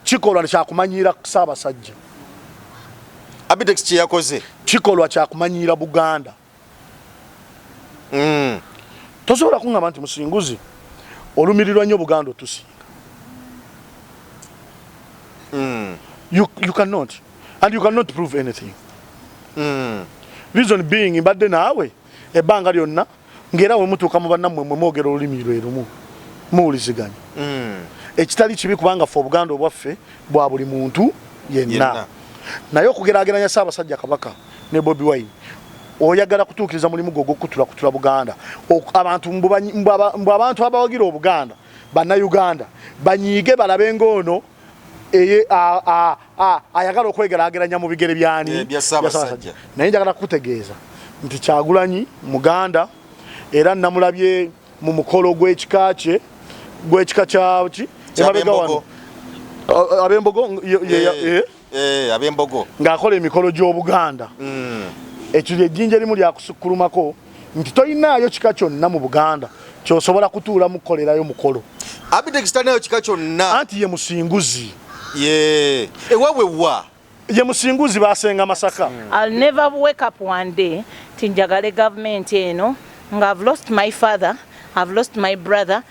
kikolwa kyakumanyira Ssaabasajja. ABTEX kye yakoze kikolwa kyakumanyira Buganda. Tosobola kungamba nti Musinguzi olumirirwa nnyo Buganda otusinga. You cannot, and you cannot prove anything. Reason being mbadde naawe ebbanga lyonna ngera we mutuuka mu bannammwe mwe mwogera olulimi lwerumu muwuliziganya. Ekitali kibi kubanga ffe Obuganda obwaffe bwa buli muntu yenna. Naye okugeraageranya Ssaabasajja Kabaka ne Bobi Wine oyagala kutuukiriza mulimu gwo gw'okutula Buganda. Abantu mbu abantu abawagira Obuganda bannayuganda banyiige balabe ng'ono ayagala okwegeraageranya mu bigere byani bya Ssaabasajja. Naye njagala kutegeeza nti Kyagulanyi Muganda era namulabye mu mukolo gw'ekika kyaki emabega wano ab'embogo ab'embogo ng'akola emikolo gy'Obuganda. Ekyo ejjinja limu lyakusukkulumako nti toyinaayo kika kyonna mu Buganda ky'osobola kutuula mukolerayo mukolo. ABTEX talinayo kika kyonna anti ye Musinguzi. Ewawewa ye Musinguzi basenga Masaka. I'll never wake up one day tinjagale government eno nga I've lost my father, I've lost my brother,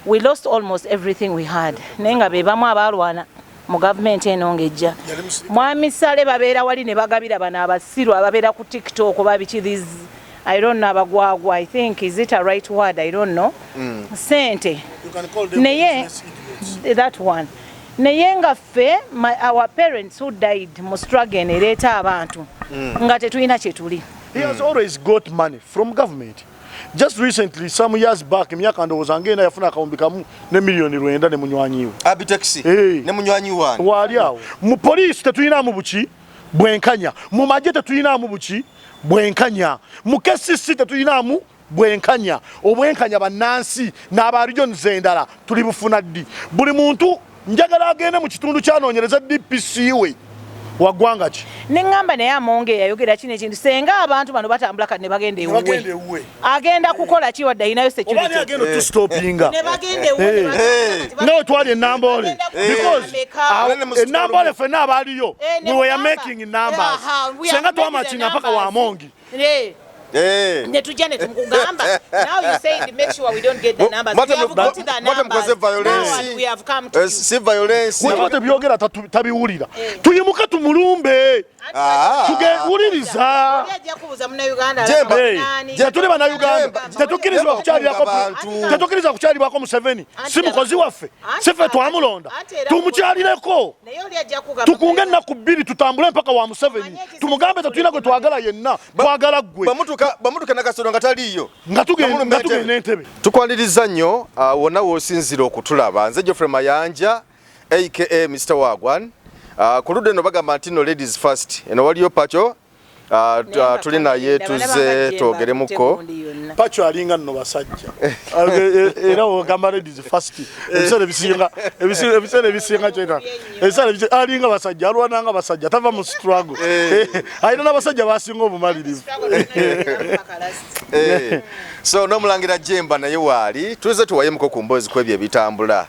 we lost almost everything we had. Naye nga be bamu abalwana mu government eno ngejja. Mwami Saleh babeera wali ne bagabira bana abasiru ababeera ku TikTok babiki these I don't know abagwagwa, I think is it a right word, I don't know. Sente. You can call them naye that one. Naye nga ffe our parents who died mu struggle ereeta abantu nga tetulina kye tuli. He has always got money from government. Just recently, some years back, emyaka ndowooza ngenda yafuna akawumbi kamu ne miliyoni 9 ne munywanyiwe. ABTEX ne munywanyi wange. Wali awo. Mu police tetulinamu buki bwenkanya. Mu magye tetulinamu buki bwenkanya. Mu KCC tetulinamu bwenkanya. Obwenkanya bannansi n'abarijons endala tuli bufuna ddi. Buli muntu njagala agende mu kitundu kyanoonyereza DPC we wagwanga ki. Nengamba naye Amonge yayogera kino ekintu senga abantu bano batambula kati ne bagenda ewuwe. Agenda kukola ki wadde ayinayo security. Obani agenda to stoppinga. Ne bagenda ewuwe. No twali Nambole. Because Nambole fena abaliyo. We were making numbers. Senga twamachinga paka wa Amongi. Ne tujane tumugamba. Now you say make sure we don't get the numbers. We have got the numbers. We have come to see violence. Wote byogera tabiwulira. Tuyimuka tumulumbe. Tugewuliriza. Tuli bana Uganda. Tetukiriza kukyalibwako Museveni. Si mukozi waffe. Sife twamulonda. Tumukyalireko. Tukunge ennaku 2 tutambule mpaka wa Museveni. Tumugambe tetulina gwe twagala yenna. Twagala gwe. Bamutuka nakasolo nga taliyo. Nga tugenda Entebbe. Tukwaniriza nnyo wonna w'osinzira okutulaba. Nze Geoffrey Mayanja aka Mr. Wagwan. Ku ludda eno bagamba nti no ladies first. Eno waliyo Pacho. Tuli naye tuze twogeremuko. Pacho alinga nno basajja. Era ogamba ladies first. Ebisere bisinga kyena. Ebisere alinga basajja alwananga basajja tava mu struggle. Ayina n'abasajja basinga obumalirivu. So n'omulangira Jemba naye waali tuze tuwayemuko ku mboozi kwebyo ebitambula.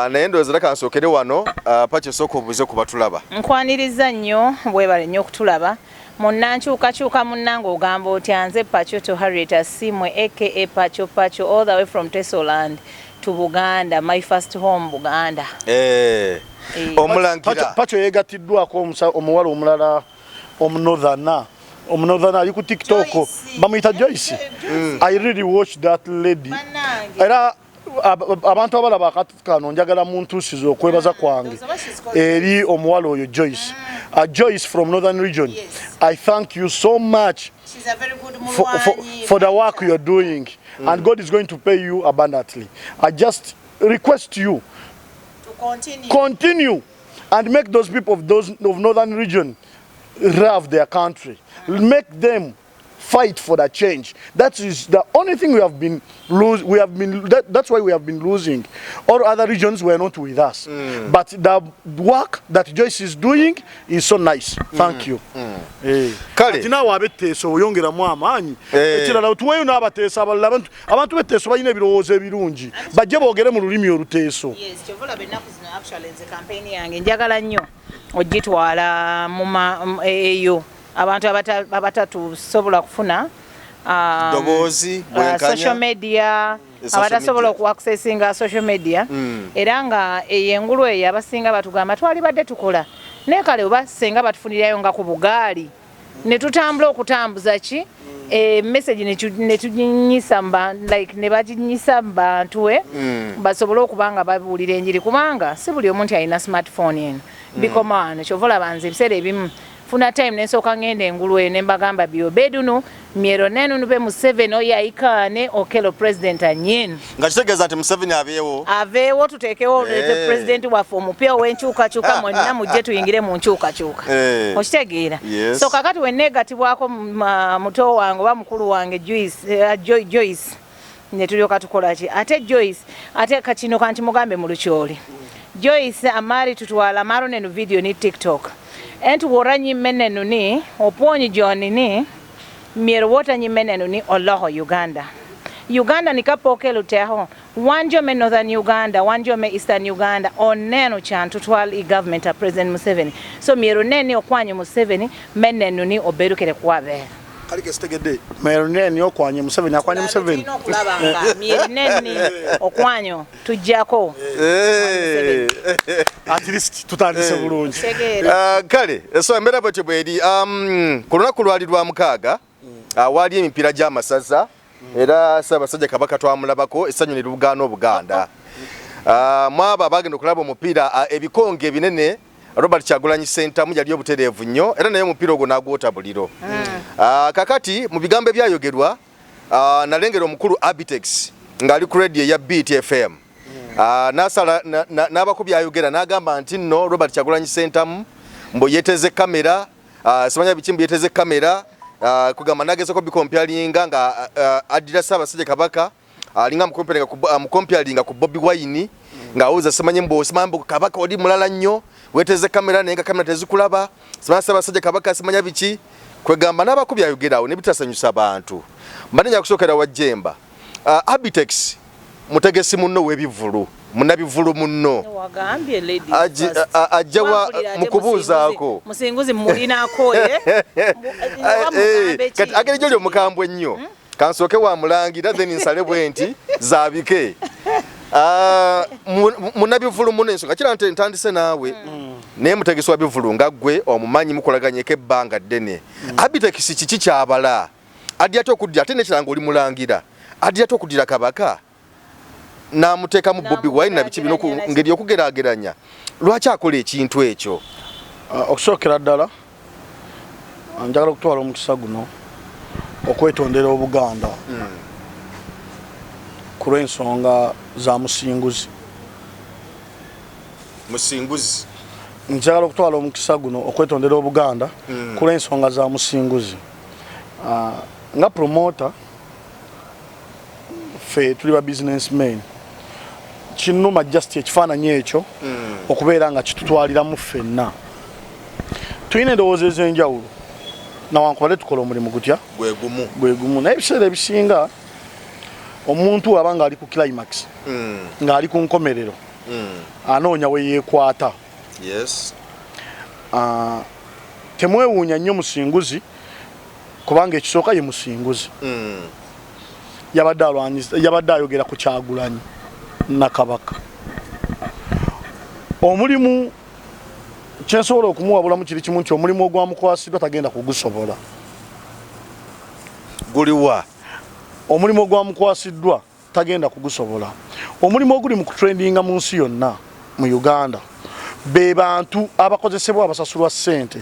Naye ndowooza leka nsookere wano Pacho sooka obuuze ku batulaba. Nkwaniriza nnyo bwebale nnyo okutulaba. Munnankyukakyuka munnange ogamba otya nze Pacho to Harriet Asimwe aka Pacho all the way from Tesoland to Buganda, my first home Buganda. Omulangira Pacho yeegatiddwako omuwala omulala omunorthana ali ku TikTok bamuyita Joyce. I really watched that lady. Era abantu abalaba akatukano njagala muntusiza okwebaza kwange eri omuwala oyo Joyce. Joyce from Northern Region. Yes. I thank you so much. She's a very good for the work you're doing, and God is going to pay you abundantly. I just request you to continue and make those people of Northern Region love their country. Make them fight for the change. That is the only thing we have been that's why we have been losing. All other regions were not with us. But the work that Joyce is doing is so nice. Thank you. Kale tina wabeteso oyongera mu amanyi ekirala tuweyo n'abateesa abalala abantu beteso balina ebirowoozo ebirungi bajje boogere mu lulimi oluteeso. Yes, kyovola bennaku zino actually nze campaign yange njagala nnyo ogitwala mu eyo abantu abatatusobola kufuna dobozi social media abatasobola okuaccessinga social media era nga eyengulu eyo abasinga batugamba twali badde tukola naye kale oba senga batufunirayo nga ku bugaali ne tutambula okutambuza ki message ne tuginyisa like ne baginyisa bantu basobole okubanga babuulira enjiri kubanga si buli omuntu alina smartphone eno bikomano kyovola banze ebiseera ebimu funa time nensoka ngende engulu eyo ne mbagamba biobedunu miero nenu nube Museveni oyaikane okelo president anyenu nga kitegeeza nti Museveni aveewo tuteekewo president waffe omupya ow'enkyukakyuka mwenna mujje tuyingire mu nkyukakyuka okitegeera so kakati wenneegatibwako muto wange oba mukulu wange Joyce ne tulyoka tukola ki ate Joyce ate kakino kanti mugambe mu lukyoli Joyce amari tutwala maro nenu video ni TikTok entu woranyi menenu ni oponyi joni ni miero wota nyi menenu ni oloho Uganda nikapokelo teho wanjo me Northern Uganda wanjo me Eastern Uganda oneno chantu twali government a President Museveni so miero neni okwanyo Museveni menenu ni oberukere kwabe kalike stegede miero neni okwanyo Museveni akwanya Museveni kulabanga miero neni okwanyo tujjako at least tutandise bulungi kale so emera bwete bwedi kulona kulwalirwa mukaaga wali emipiira gy'amasaza era Ssaabasajja Kabaka twamulabako essanyu ne Lugano Buganda mwaba bagenda okulaba omupiira ebikonge ebinene Robert Kyagulanyi Center mu yali obutereevu nnyo era naye omupiira ogwo n'agwota buliro kakati mu bigambo byayogerwa nalengera omukulu ABTEX ng'ali ku radio ya BTFM nasala n'abakubi ayogera n'agamba nti nno Robert Kyagulanyi Center mbo yeteze kamera simanya bikimbi yeteze kamera kugamba nagezeko bikomparinga nga adira Ssaabasajja Kabaka alinga mukomparinga ku Bobi Wine nga awuza simanye mbo simambo Kabaka oli mulala nnyo weteze kamera nenga kamera tezikulaba simanya Ssaabasajja Kabaka simanya biki kwegamba n'abakubi ayogerawo ne bitasanyusa abantu mbadde kusokera wajjemba ABTEX mutegesi munno webivulu munabivulu munno wagambye lady ajawa mukubuzaako musinguzi mulinako kati agere jolyo mukambwe nnyo kansoke wa mulangira then nsale bwenti zabike munabivulu munno ensonga kira ntandise naawe naye mutegesi wa bivulu nga ggwe omumanyi mukolaganyeko ebbanga ddene ABTEX kiki kyabala adyate okuddira ate nekiranga oli mulangira adyate okuddira Kabaka namuteka mu Bobi Wine na biki bino ngeri okugerageranya lwaki akola ekintu ekyo okusokera ddala njagala okutwala omukisa guno okwetondera Obuganda ku lw'ensonga za musinguzi njagala okutwala omukisa guno okwetondera Obuganda ku lw'ensonga za musinguzi nga promoter fe tuli ba businessmen kinuma just ekifaananyi ekyo okubeera nga kitutwalira mu ffenna tulina endowooza ez'enjawulo nawankubadde tukola omulimu gutya gwe gumu naye ebiseera ebisinga omuntu aba nga ali ku climax ng'ali ku nkomerero anoonya we yeekwata temwewuunya nnyo musinguzi kubanga ekisooka ye musinguzi yabadde ayogera ku Kyagulanyi na Kabaka omulimu kyensobola okumuwabulamu kiri kimu nti omulimu ogwamukwasiddwa tagenda kugusobola guliwa omulimu ogwamukwasiddwa tagenda kugusobola omulimu oguli mu kutrendinga mu nsi yonna mu Uganda be bantu abakozesebwa abasasulwa ssente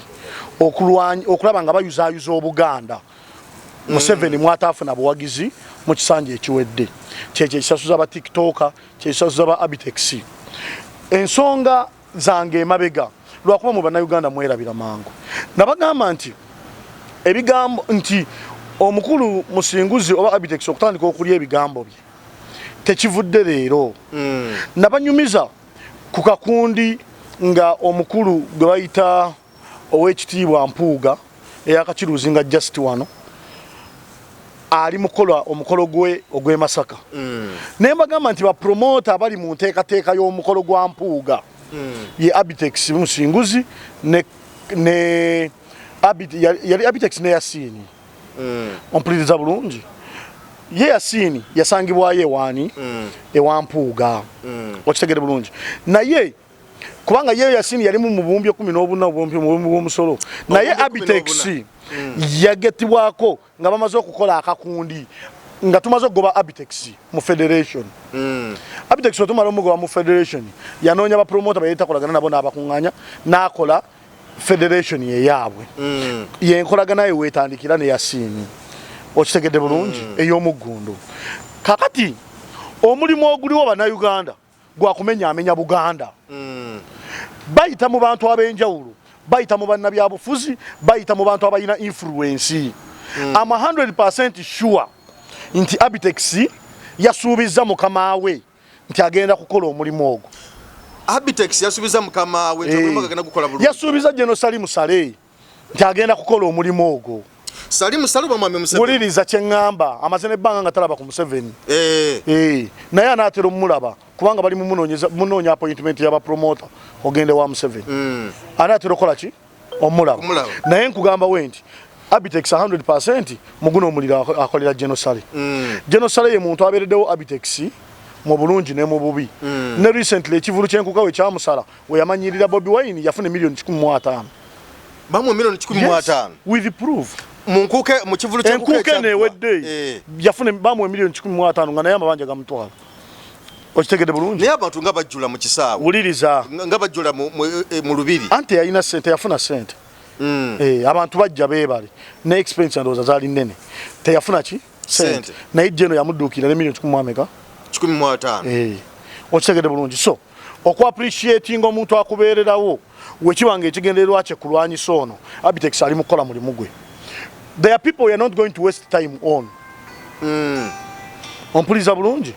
okulaba nga bayuzaayuza Obuganda Museveni mwataafuna buwagizi mu kisanja ekiwedde kyekyo ekisasuza ba TikToker kyekisasuza ba ABTEX ensonga zange emabega lwakuba mu bannayuganda mwerabira mangu nabagamba nti ebigambo nti omukulu Musinguzi oba ABTEX okutandika okulya ebigambo bye tekivudde leero nabanyumiza ku kakundi nga omukulu gwe bayita ow'ekitiibwa Mpuuga eyakakiruzi nga just wano ali mukola omukolo gwe ogw'e Masaka naye mbagamba nti bapromota abali mu nteekateeka y'omukolo gwa Mpuuga ye ABTEX Musinguzi ne yali ABTEX ne Yasini ompuliriza bulungi ye Yasini yasangibwayo ewaani ewa Mpuuga okitegere bulungi naye kubanga ye Yasini yali mu mubumbi 14 obumbi bw'omusolo naye ABTEX yagetibwako nga bamaze okukola akakundi nga tumaze okugoba ABTEX mu federation ABTEX otumala omugoba mu federation yanoonya bapromota bayita kolagana nabo n'abakuŋŋaanya n'akola federation ye yaabwe yenkolagana ye weetandikira ne Yasini okitegedde bulungi ey'omuggundu kakati omulimu oguliwo bannayuganda gwakumenyaamenya Buganda bayita mu bantu ab'enjawulo bayita mu bannabyabufuzi bayita mu bantu abalina influence I'm 100% sure nti ABTEX yasuubiza mukama we nti agenda kukola omulimu ogwo ABTEX yasuubiza mukama we nti omulimu agenda kukola bulungi yasuubiza General SALEH nti agenda kukola omulimu ogwo Salimu Saluba mwami Museveni muliriza kyengamba amazene banga nga talaba ku Museveni naye anaatera omulaba kubanga bali munoonya appointment y'aba promoter ogende wa Museveni anaatera okola ki omulaba naye nkugamba we nti ABTEX 100% muguno omulira akolera General SALEH General SALEH ye muntu abeereddewo ABTEX mu bulungi ne mu bubi ne recently ekivulu ky'enkuka we kyamusala we yamanyirira Bobi Wine yafuna $1,15,000 bamu $1,15,000 with proof munkuke mu kivulu enkuke newedde yafune bamu $1,15,000 nga naye amabanja gamutwala okitegedde bulungi naye abantu nga bajjula mu kisaawe wuliriza nga bajjula mu lubiri anti yalina sente yafuna sente abantu bajja beebale ne expense ndowooza zaali nnene teyafuna ki sente naye jeno yamudduukira ne $1,15,000 okitegedde bulungi so okwapreciatinga omuntu akubeererawo wekibanga ekigendererwa kye kulwanyisa ono ABTEX ali mukola mulimu gwe. There are people we are not going to waste time on. Ompuliriza bulungi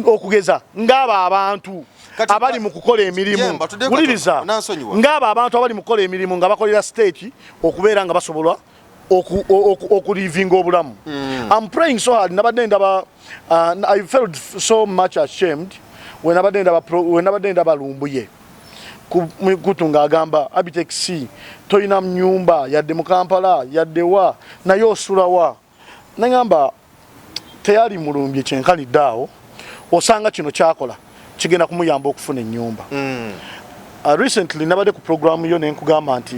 okugeza ngaba abantu abali mu kukola emirimu wuliriza ngaba abantu abali mu kukola emirimu nga bakolera state okubeera nga basobola okulivinga obulamu. I'm praying so hard nabadde ndaba I felt so much ashamed when nabadde ndaba Lumbuye kutunga agamba ABTEX toyina mnyumba yadde mu Kampala yadde wa naye osula wa nangamba teyali Mulumbye kyenkanidde awo osanga kino kyakola kigenda kumuyamba okufuna ennyumba. Recently nabadde ku program yo nenkugamba nti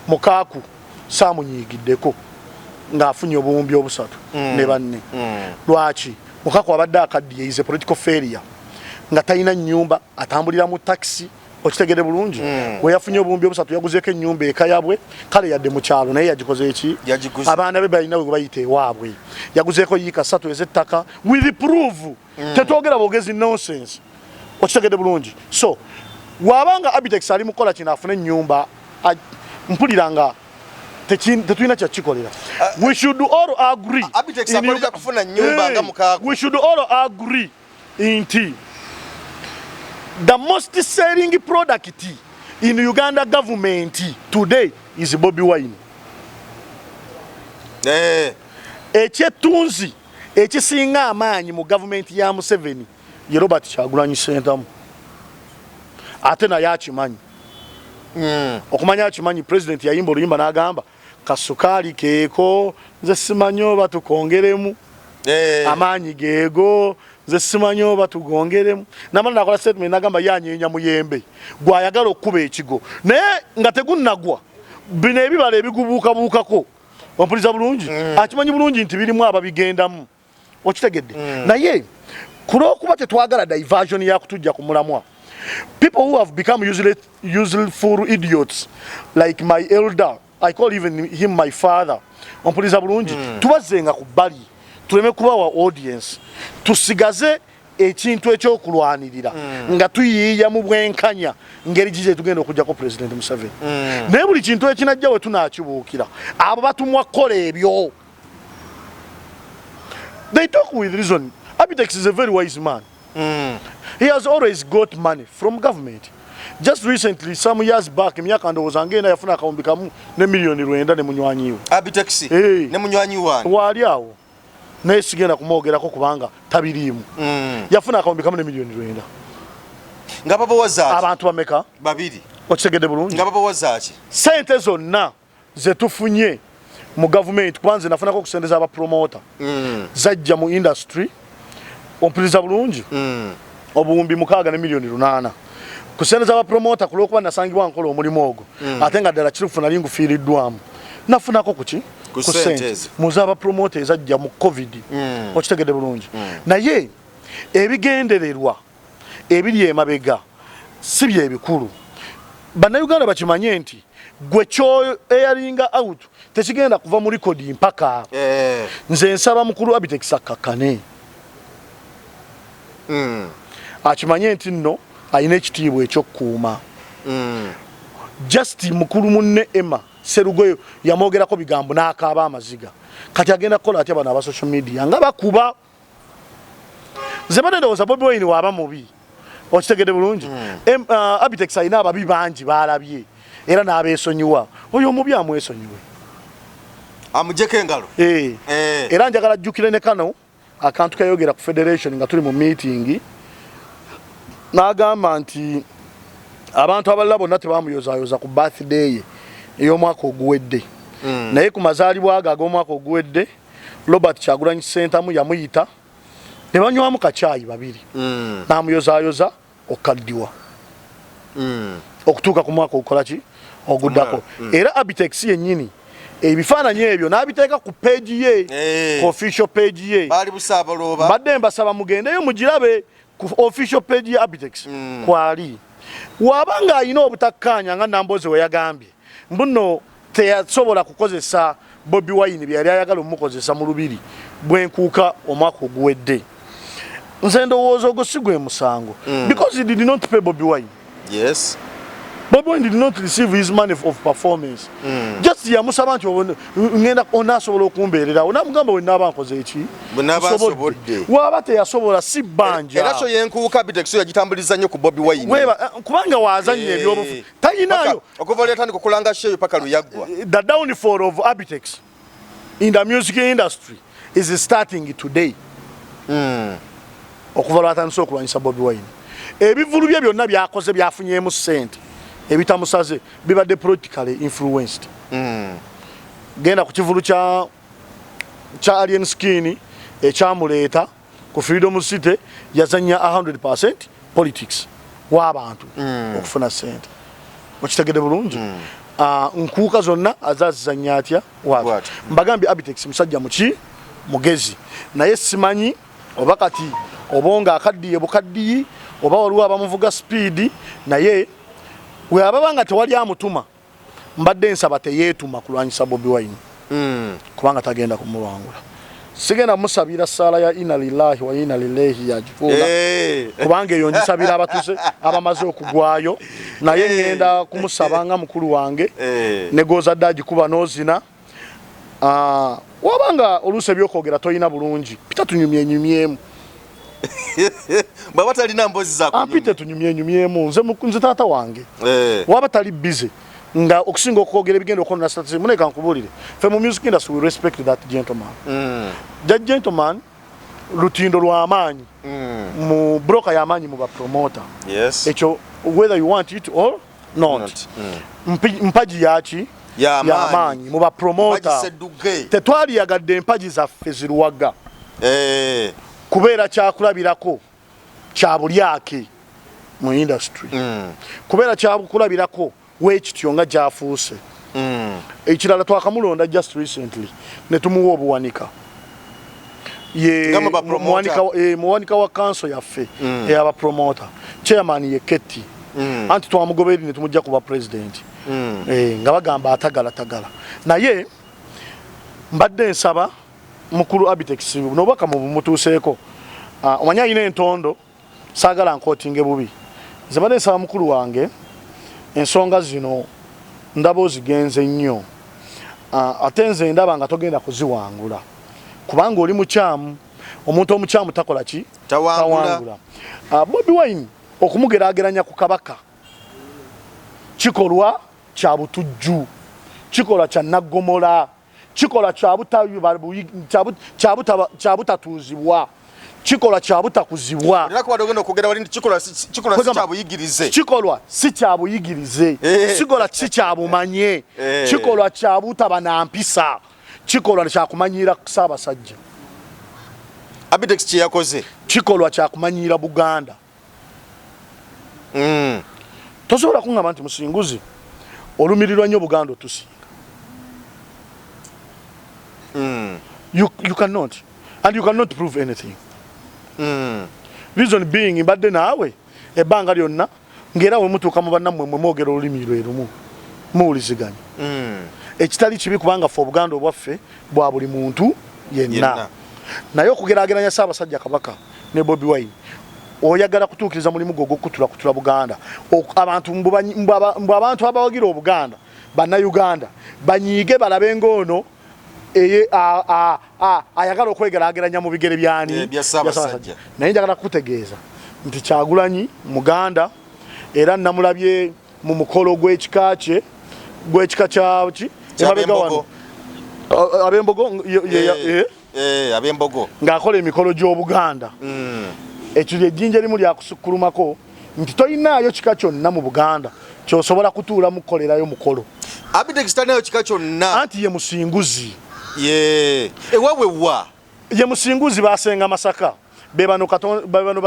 Mukaaku saamunyiigiddeko ng'afunye obuwumbi obusatu ne banne. Lwaki Mukaaku abadde akaddiye is a political failure nga talina nnyumba atambulira mu taxi okitegede bulungi we yafunye obuwumbi obusatu yaguzeeko ennyumba eka yabwe kale yadde mu kyalo naye yagikoze eki abaana be balina we bayita ewaabwe yaguzeeko yiika 3 ez'ettaka with proof tetwogera bwogezi nonsense okitegede bulungi so wabanga ABTEX ali mukola kino afune ennyumba mpuliranga tetulina kyakikolera we should all agree ABTEX akolera kufuna nnyumba nga Mukaaku we should all agree inti the most selling product in Uganda government today is Bobi Wine. Ekyetunzi ekisinga amaanyi mu government ya Museveni ye Robert Kyagulanyi Ssentamu. Ate naye akimanyi. Okumanya akimanyi president yayimba oluyimba n'agamba kasukaali keeko nze simanyi oba tukongeremu amaanyi geego nze simanyi oba tugongeremu namala nakola statement nagamba yanyeenya muyembe gwayagala okuba ekigo naye nga tegunnagwa bino ebibala ebigubuukabuukako ompuliriza bulungi akimanyi bulungi nti birimu ababigendamu okitegedde naye kulw'okuba tetwagala diversion yakutujja ku mulamwa people who have become useful idiots like my elder I call even him my father ompuliriza bulungi tubazzenga ku bbali tuleme kubawa audience tusigaze ekintu ekyokulwanirira nga tuyiiya mu bwenkanya ngeri gije tugenda okujjako president Museveni naye buli kintu ekinajja we tunaakibuukira abo batumwa kukola ebyo They talk with reason. ABTEX is a very wise man. He has always got money from government. Just recently, some years back, myaka ndowoza ngenda yafuna KAWUMBI kamu ne milioni 9 ne munywanyi we. ABTEX ne munywanyi wange. Wali awo. Naye sigenda kumwogerako kubanga tabiriimu. Yafuna KAWUMBI kamu ne milioni 9. Nga baba wazaaki. Abantu bameka? Babiri. Okitegedde bulungi? Nga baba wazaaki. Sente zonna ze tufunye mu government kwanza nafunako okusendeza aba promoter. Zajja mu industry. Ompuliriza bulungi? Obuwumbi 6 ne milioni 8. Kusendeza aba promoter kulwokuba nasangibwa nkola omulimu ogwo. Ate nga ddala kirufuna lingufiiriddwamu. Nafunako kuki? Ku sente. Muzaba promoters ajja mu COVID. Okitegedde bulungi? Naye ebigendererwa ebiri emabega si bye bikulu. Bannayuganda bakimanye nti gwe kyo eyalinga out tekigenda kuva mu likodi mpaka. Nze nsaba mukulu ABTEX akakane. Akimanye nti nno ayina ekitiibwa ekyokukuuma. Just mukulu munne Emma Serugoyo yamwogerako bigambo n'akaaba amaziga. Kati agenda kukola atya bano aba social media nga bakuba. Nze badendowooza Bobi Wine waaba mubi. Okitegedde bulungi? ABTEX ayina ababi bangi baalabye era n'abeesonyiwa. Oyo omubi amwesonyiwe. Amujjeko engalo. Era njagala jjukire ne kano akantu kayogera ku federation nga tuli mu meeting n'agamba nti abantu abalala bonna tebamuyozaayoza ku birthday ye ey'omwaka oguwedde. Naye ku mazaalibwa ago ag'omwaka oguwedde Robert Kyagulanyi Ssentamu yamuyita ne banywamu kacaayi babiri. N'amuyozaayoza okaddiwa. Okutuuka ku mwaka ogukola ki? Oguddako. Era ABTEX yennyini ebifaananyi ebyo n'abiteeka ku page ye, ku official page ye. Baali busaabalooba. Badde mbasaba mugendeyo mugirabe ku official page ya ABTEX kwali. Wabanga ayina obutakkaanya nga Namboze we yagambye. Mbuno teyasobola kukozesa Bobi Wine bye yali ayagala omukozesa mu lubiri bwenkuuka omwaka oguwedde. Nze ndowooza ogwo si gwe musango. Because he did not pay Bobi Wine. Yes. Bobi Wine did not receive his money of performance. Just yamusaba nti ngenda onasobola okumbeerera. Onamugamba we naba nkoze eki? Sobodde. Waba teyasobola si banja. Era so yenkuuka ABTEX yagitambuliza nnyo ku Bobi Wine. Kubanga wazannya ebyobufu. Tayinayo. Okuva lyatandika okulanga sheeyo paka luyaggwa. The downfall of ABTEX in the music industry is starting today. Okuva lwatandise okulwanyisa Bobi Wine. Ebivulu bye byonna byakoze byafunyeemu ssente. Ebitamusaze bibadde politically influenced. Genda ku kivulu kya Alien Skin ekyamuleeta ku Freedom City yazanya 100% politics w'abantu okufuna ssente. Okitegedde bulungi? Nkuuka zonna azazizanya atya watu. Mbagambye ABTEX musajja muki mugezi. Naye simanyi oba kati obonga akaddiye bukaddiyi oba waliwo abamuvuga speed naye we ababanga tewali amutuma mbadde nsaba teyeetuma kulwanyisa Bobi Wine. Kubanga tagenda kumulwangula. Sigenda musabira sala ya inna lillahi wa inna ilaihi raji'un. Kubanga eyo njisabira abatuse abamaze okugwayo naye ngenda kumusabanga mukulu wange negoza daji kuba nozina. Wabanga oluse byokogera toyina bulungi pita tunyumyenyumyemu. Baba talina mbozi za kunyumya. Apite tunyumyenyumyemu nze taata wange. Waba tali busy nga okusinga okogera bigenda okona status muneka nkubulire. Fe mu music industry we respect that gentleman. That gentleman lutindo lwa amaanyi. Mu broker ya amaanyi mu ba promoter. Yes. Echo whether you want it or not. Mpaji yachi ya amaanyi mu ba promoter. Tetwali yagadde empaji za feziruwaga. Kubeera kyakulabirako kya bulyake mu industry. Kubeera kyakulabirako wekityo nga gyafuuse. Ekirala twakamulonda just recently ne tumuwa obuwanika. Ye muwanika wa council yaffe eyaba promoter. Chairman ye Ketty. Anti twamugoberi ne tumujja kuba president. Nga bagamba atagala. Naye mbadde nsaba mukulu ABTEX nobaka mu mutuseeko. Omanya ine entondo sagala nkotinge bubi. Zibade nsaba mukulu wange ensonga zino ndabo zigenze nnyo. Atenze ndaba nga togenda kuziwangula. Kubanga oli mukyamu omuntu omukyamu takola ki tawangula Bobi Wine okumugeraageranya ku kabaka kikolwa kya butujju kikolwa kya naggomola kikolwa kya butatuuzibwa kikolwa kya butakuzibwa kikolwa si kya buyigirize kikolwa si kya bumanye kikolwa kya butaba na mpisa kikolwa kya kumanyira Ssaabasajja ABTEX kye yakoze kikolwa kya kumanyira Buganda tosobola kungamba nti Musinguzi olumirirwa nnyo Buganda otusinga you cannot and you cannot prove anything reason being mbadde naawe ebbanga lyonna ngera we mutuuka mu bannammwe mwe mwogera olulimi lwerumu muwuliziganya ekitali kibi kubanga ffe Obuganda obwaffe bwa buli muntu yenna naye okugeraageranya Ssaabasajja Kabaka ne Bobi Wine oyagala kutuukiriza mulimu gwo gw'okutula Buganda abantu mbu abantu abawagira Obuganda bannayuganda banyiige balabe ng'ono ayagala okwegeraageranya mu bigere byani bya Ssaabasajja naye njagala kutegeeza nti Kyagulanyi Muganda era namulabye mu mukolo gw'ekika kyaki emabega wano ab'embogo ng'akola emikolo gy'Obuganda ekyo ejjinja erimu lyakusukkulumako nti toyinaayo kika kyonna mu Buganda kyosobola kutuula mukolerayo mukolo ABTEX tanayo kika kyonna anti ye Musinguzi ewawewa ye Musinguzi basenga Masaka bebano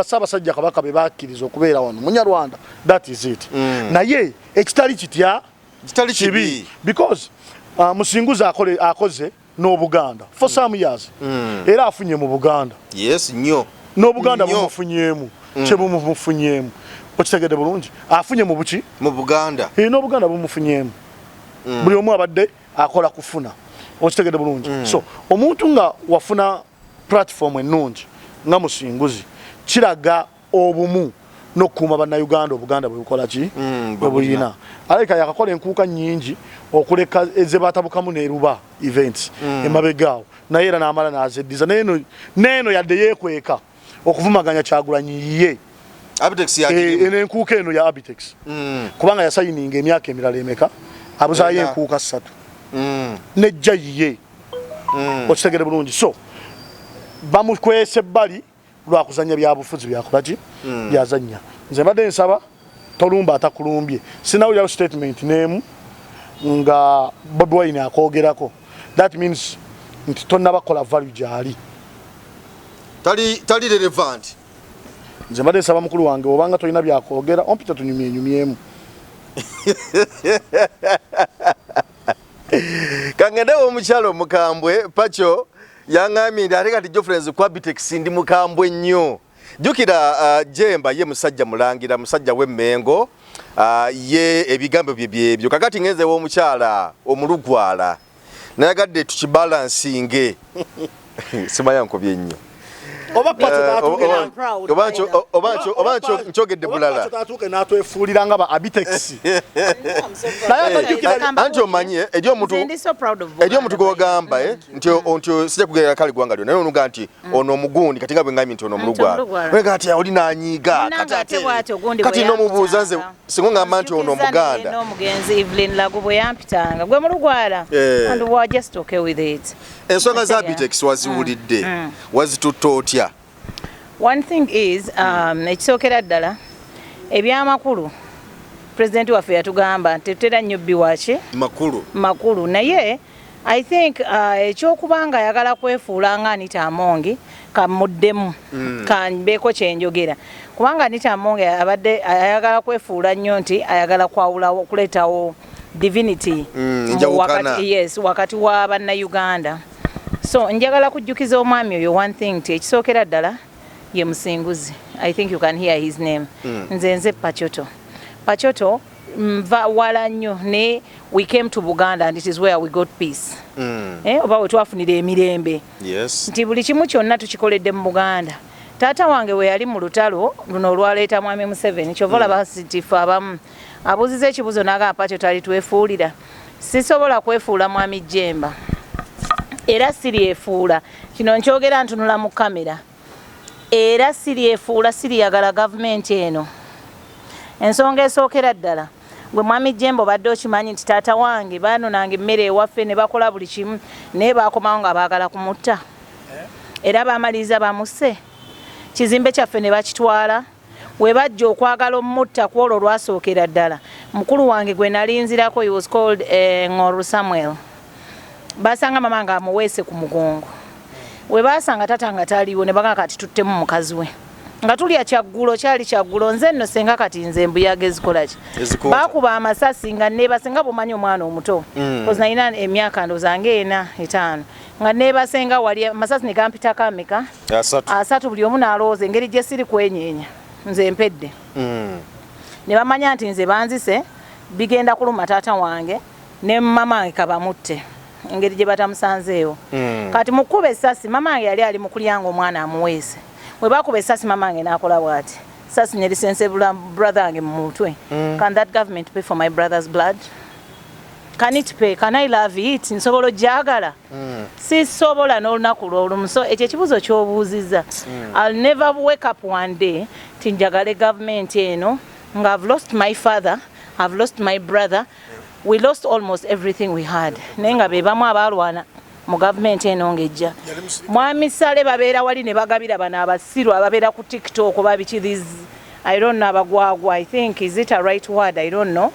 Ssaabasajja Kabaka be bakkiriza okubeera wano Munyarwanda that is it naye ekitali kitya kitali kibi because Musinguzi akoze n'Obuganda for some years era afunye mu Buganda yes nnyo n'Obuganda bumufunyemu kye bumufunyemu okitegedde bulungi afunye mu buki mu Buganda n'Obuganda bumufunyemu buli omu abadde akola kufuna okitegedde bulungi so omuntu nga wafuna platform ennungi nga Musinguzi kiraga obumu n'okukuuma bannayuganda Obuganda bwe bukola ki bwe bulina aleka yakakola enkuuka nnyingi okuleka ze batabukamu n'eruba events emabegaawo naye era n'amala n'azeddiza neeno yadde yeekweka okuvumaganya Kyagulanyi ye ABTEX enkuuka eno ya ABTEX kubanga yasayininga emyaka emirala emeka abuzaayo enkuuka 3 nejja yiye okitegere bulungi so bamukwese ebbali lwakuzanya byabufuzi byakola ki byazanya nze mbadde nsaba tolumba atakulumbye sinawulirawo statement n'emu nga Bobi Wine akoogerako that means nti tonnabakola value gyali tali relevant nze mbadde nsaba mukulu wange obanga tolina byakoogera ompita tunyumyenyumyemu kangendewo omukyalo omukambwe Pacho yaŋŋambye nti ate kati Geoffrey ku ABTEX ndi mukambwe nnyo jjukira Jemba ye musajja mulangira musajja w'emmengo ye ebigambo bye byebyo kakati ngenzewo omukyala omulugwala nayagadde tukibalansinge simanya nkobye nnyo obancho nchogedde bulala natwefuulira nga ba ABTEX anti omanye eri omuntu gwogamba nti sijja kugerera kale gwanga lyo naye onuga nti ono omugundi kati nga bwe ngambye nti ono omulugwala kati oli nanyiiga kati n'omubuuza nze singa ngamba nti ono omuganda n'omugenzi Evelyn Lagu bwe yampitanga gwe mulugwala and we are just okay with it ensonga za ABTEX waziwulidde wazitutta otya one thing is ekisookera ddala ebyamakulu president waffe yatugamba tetera nnyo biwaki makulu naye I think ekyokubanga ayagala kwefuula nga Anita Amongi kamuddemu kanbeeko kyenjogera kubanga Anita Amongi abadde ayagala kwefuula nnyo nti ayagala kwawulawo okuleetawo divinity wakati wa bannayuganda so njagala kujjukiza omwami oyo one thing nti ekisookera ddala ye Musinguzi I think you can hear his name nze Pachoto mva wala nnyo ne we came to Buganda and it is where we got peace oba we twafunira emirembe nti buli kimu kyonna tukikoledde mu Buganda taata wange we yali mu lutalo luno olwaleeta mwami Museveni kyova olaba sitifu abamu abuuziza ekibuzo n'agamba Pachoto ali twefuulira sisobola kwefuula mwami Jemba era siryefuula kino nkyogera ntunula mu kamera era siryefuula siriyagala gavumenti eno ensonga esookera ddala gwe mwami Jembo badde okimanyi nti taata wange baanonanga emmere ewaffe ne bakola buli kimu naye baakomawo nga baagala kumutta era baamaliza bamusse kizimbe kyaffe ne bakitwala we bajja okwagala omutta ku olwo lwasookera ddala mukulu wange gwe nalinzirako he was called Ng'oru Samuel basanga mama nga amuweese ku mugongo we basanga tata nga taliwo ne bagamba kati tuttemu mukazi we nga tulya kyaggulo kyali kyaggulo nze nno senga kati nze mbuyaga ezikola ki bakuba amasasi nga neebasenga bumanyi omwana omuto kozi nalina emyaka ndozange 4-5 nga neebasenga wali amasasi ne gampitako ameka 3 buli omu n'alowooza engeri gye siri kwenyeenya nze mpedde ne bamanya nti nze banzise bigenda kuluma taata wange ne mama wange kabamutte engeri gye batamusanzeewo kati mukuba essasi mama wange yali ali mu kulyanga omwana amuweese we bakuba essasi mama wange n'akola bw'ati essasi ne lisensebula brother wange mu mutwe can that government pay for my brother's blood? Can it pay? Can I love it? Nsobola gyagala sisobola n'olunaku lw'olumu so ekyo ekibuzo ky'obuuzizza I'll never wake up one day tinjagale government eno nga I've lost my father, I've lost my brother, we lost almost everything we had naye nga be bamu abaalwana mu government eno ngejja mwami Sale babeera wali ne bagabira bano abasiru ababeera ku TikTok babiki these I don't know abagwagwa I think is it a right word I don't know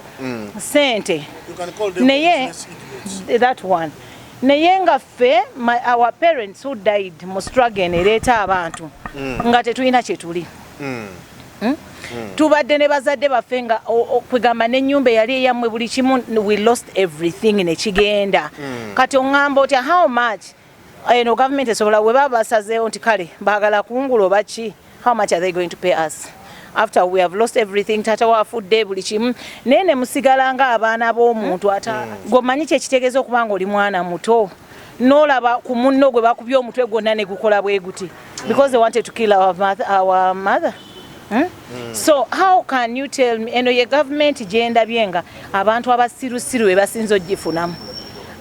sente You can call them naye that one naye nga ffe our parents who died mu struggle ereeta abantu nga tetulina kye tuli tubadde ne bazadde baffe nga kwegamba n'ennyumba eyali eyammwe buli kimu we lost everything ne kigenda kati oŋŋamba otya how much eno government esobola we baba basazeewo nti kale baagala kungula oba ki how much are they going to pay us after we have lost everything tata wafudde buli kimu naye ne musigala nga abaana b'omuntu ata gwomanyi kyekitegeeza okuba nga oli mwana muto n'olaba ku munno gwe bakubye omutwe gwonna ne gukola bwe guti because they wanted to kill our mother So how can you tell me eno ye government gyendabye nga abantu abasirusiru be basinzo gifunamu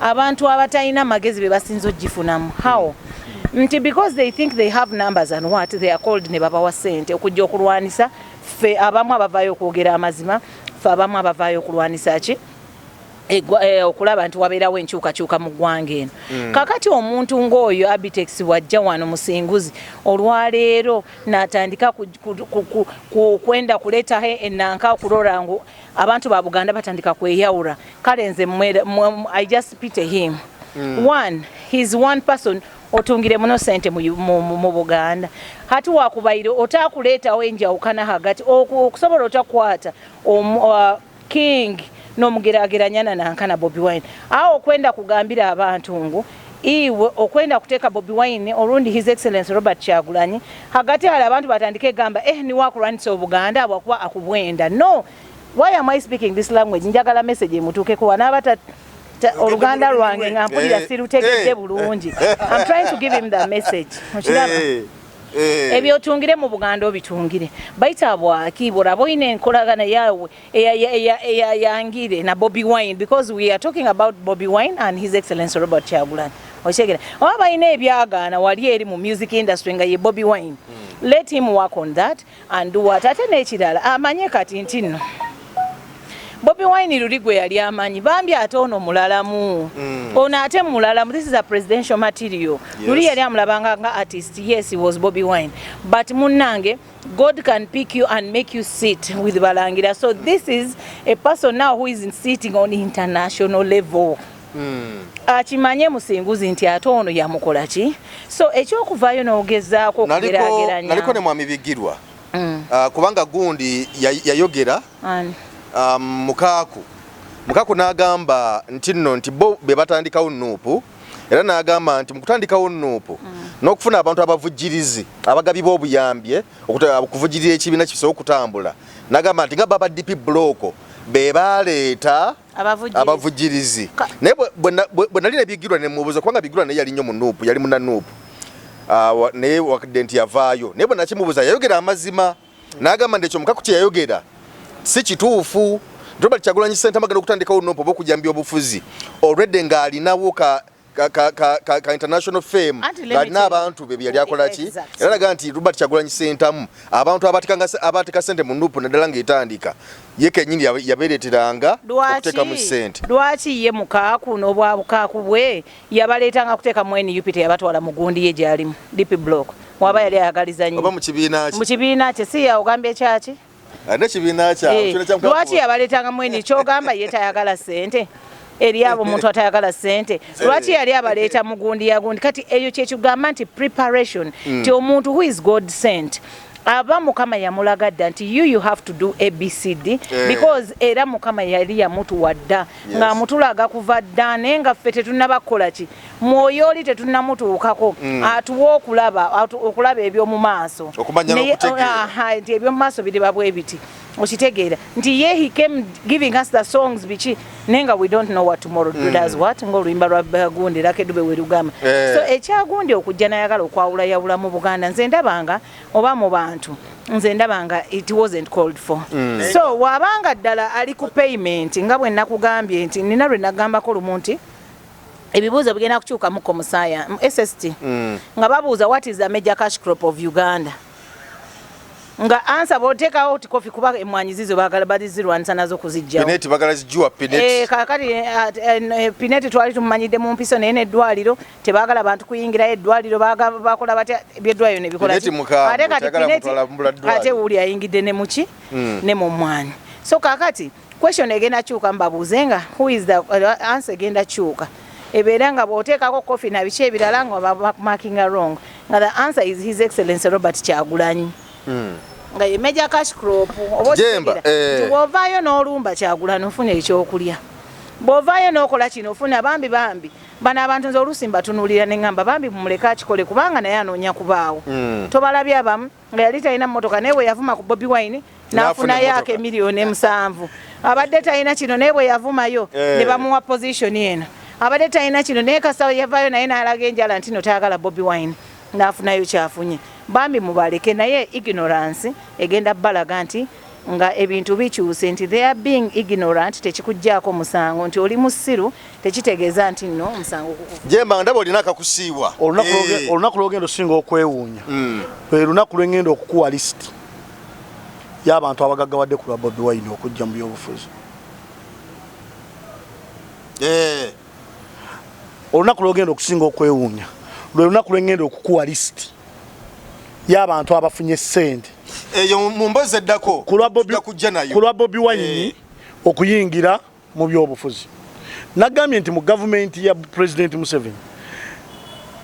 abantu abatalina magezi be basinzo gifunamu how nti because they think they have numbers and what they are called ne babawa sente okujja okulwanisa ffe abamu abavaayo okwogera amazima ffe abamu abavaayo okulwanisa ki okulaba nti wabeerawo enkyukakyuka mu ggwanga eno kakati omuntu ng'oyo ABTEX wajja wano musinguzi olwaleero n'atandika kwenda kuleetaho ennanka okulora ngu abantu ba Buganda batandika kweyawula kale nze I just pity him one he's one person otungire muno sente mu Buganda hati wakubaire otakuleetawo enjawukana hagati okusobola otakwata king n'omugerageranya nankana Bobi Wine aho okwenda kugambira abantu ngu iwe okwenda kuteeka Bobi Wine olundi his excellence Robert Kyagulanyi hagati hala abantu batandike gamba ni wakulwanisa Obuganda abwakuba akubwenda no why am I speaking this language njagala message emutuuke kuba n'abata Oluganda lwange nga mpulira sirutegedde bulungi I'm trying to give him that message ebyo tungire mu Buganda obitungire baita bwaki borabo ine enkolagana yawe yangire na Bobi Wine because we are talking about Bobi Wine and his excellence Robert Kyagulanyi oshegera oba ine ebyagana wali eri mu music industry nga ye Bobi Wine let him work on that and do what ate n'ekirala amanye kati ntino Bobi Wine luligwe yali amanyi bambi ate ono mulalamu ono ate mulalamu this is a presidential material luli yali amulabanga nga artist yes he was Bobi Wine but munange God can pick you and make you sit with Balangira so this is a person now who is sitting on international level akimanye musinguzi nti ate ono yamukola ki so ekyokuvaayo n'ogezaako okugerageranya naliko ne mwami Bigirwa kubanga gundi yayogera mukaku n'agamba nti nno nti bo be batandikawo nuupu era n'agamba nti mukutandikawo nuupu n'okufuna abantu abavujjirizi abagabi b'obuyambye okuvujjirira ekibiina kisobola okutambula n'agamba nti nga baba DP bloko be baleeta abavujjirizi naye bwe nali ne Bigirwa ne mubuuza kubanga Bigirwa naye yali nnyo mu nuupu yali muna nuupu naye wakadde nti yavaayo naye bwe nakimubuuza yayogera amazima n'agamba nti ekyo mukaku kye yayogera si kituufu Robert Kyagulanyi Ssentamu agenda okutandikawo nuupu oba okujjambya obufuzi already ng'alinawo ka international fame galina abantu be byali akola ki era laga nti Robert Kyagulanyi Ssentamu abantu abatika sente mu nupu naddala ng'etandika ye kennyini yabeereeteranga okuteeka mu sente. Lwaki ye mukaaku n'obwabukaaku bwe yabaleetanga kuteeka mu NUP teyabatwala mu gundi ye gy'alimu DP block waba yali ayagaliza nnyo oba mu kibiina kye si ogambye ekyaki kibiina lwaki yabaleetanga mu NUP kyogamba ye tayagala sente eri abo omuntu atayagala sente lwaki yali abaleeta mu gundi ya gundi kati eyo kyekigamba nti preparation ti omuntu who is God sent aba mukama yamulaga dda nti you have to do ABCD because era mukama yali yamutuwa dda nga mutulaga kuva dda naye nga ffe tetunnabakola ki mwoyo oli tetunnamutuukako atuwa okulaba eby'omu maaso nti eby'omu maaso biriba bwe biti okitegeera nti ye he came giving us the songs biki nenga we don't know what tomorrow does what ng'oluyimba lwa gundi lakedube we lugamba so ekyagundi okujja nayagala okwawulayawula mu Buganda nze ndabanga oba mu bantu nze ndabanga it wasn't called for so wabanga ddala ali ku payment nga bwe nakugambye nti nina lwe nagambako lumu nti ebibuuzo bigenda kukyuka muko musaya SST nga babuuza what is the major cash crop of Uganda nga answer botekawo oti kofi kuba emwanyi zizo bagala badizirwanisa nazo kuzijjawo Pineti bagala zijjua Pineti kakati Pineti twali tumanyidde mu mpiso naye n'eddwaliro tebagala bantu kuyingira eddwaliro bakola batya eby'eddwaliro ne bikola ate kati Pineti ate wuli ayingidde ne muki ne mu mwanyi so kakati question egenda kyuka mbabuuze nga who is the answer egenda kyuka ebeera nga bw'oteekako kofi na biki ebirala nga marking wrong nga the answer is His Excellency Robert Kyagulanyi nga ye major cash crop Jemba bw'ovaayo n'olumba Kyagulanyi ofuna ekyokulya bw'ovaayo n'okola kino ofuna bambi bano abantu nze oluusi mbatunuulira ne ŋŋamba bambi mumuleka akikole kubanga naye anoonya kubaawo tobalabye abamu nga yali talina mmotoka naye bwe yavuma ku Bobi Wine n'afunayo ako emiliyoni 7 abadde talina kino naye bwe yavumayo ne bamuwa position eno abadde talina kino naye kasawo yavaayo naye n'alaga enjala nti no tayagala Bobi Wine n'afunayo kyafunye bambi mubaleke naye ignorance egenda balaga nti nga ebintu bikyuse nti they are being ignorant tekikujjaako musango nti oli musiru tekitegeeza nti no musango kukufa Jemba ndaba olina akakusiibwa olunaku lwogenda osinga okwewuunya lwe lunaku lwengenda okukuwa lisiti y'abantu abagaggawadde ku lwa Bobi Wine okujja mu byobufuzi olunaku lwogenda okusinga okwewuunya lwe lunaku lwengenda okukuwa lisiti y'abantu abafunye ssente eyo mu mbozi eddako ku lwa Bobi Wine okuyingira mu byobufuzi nagambye nti mu gavumenti ya President Museveni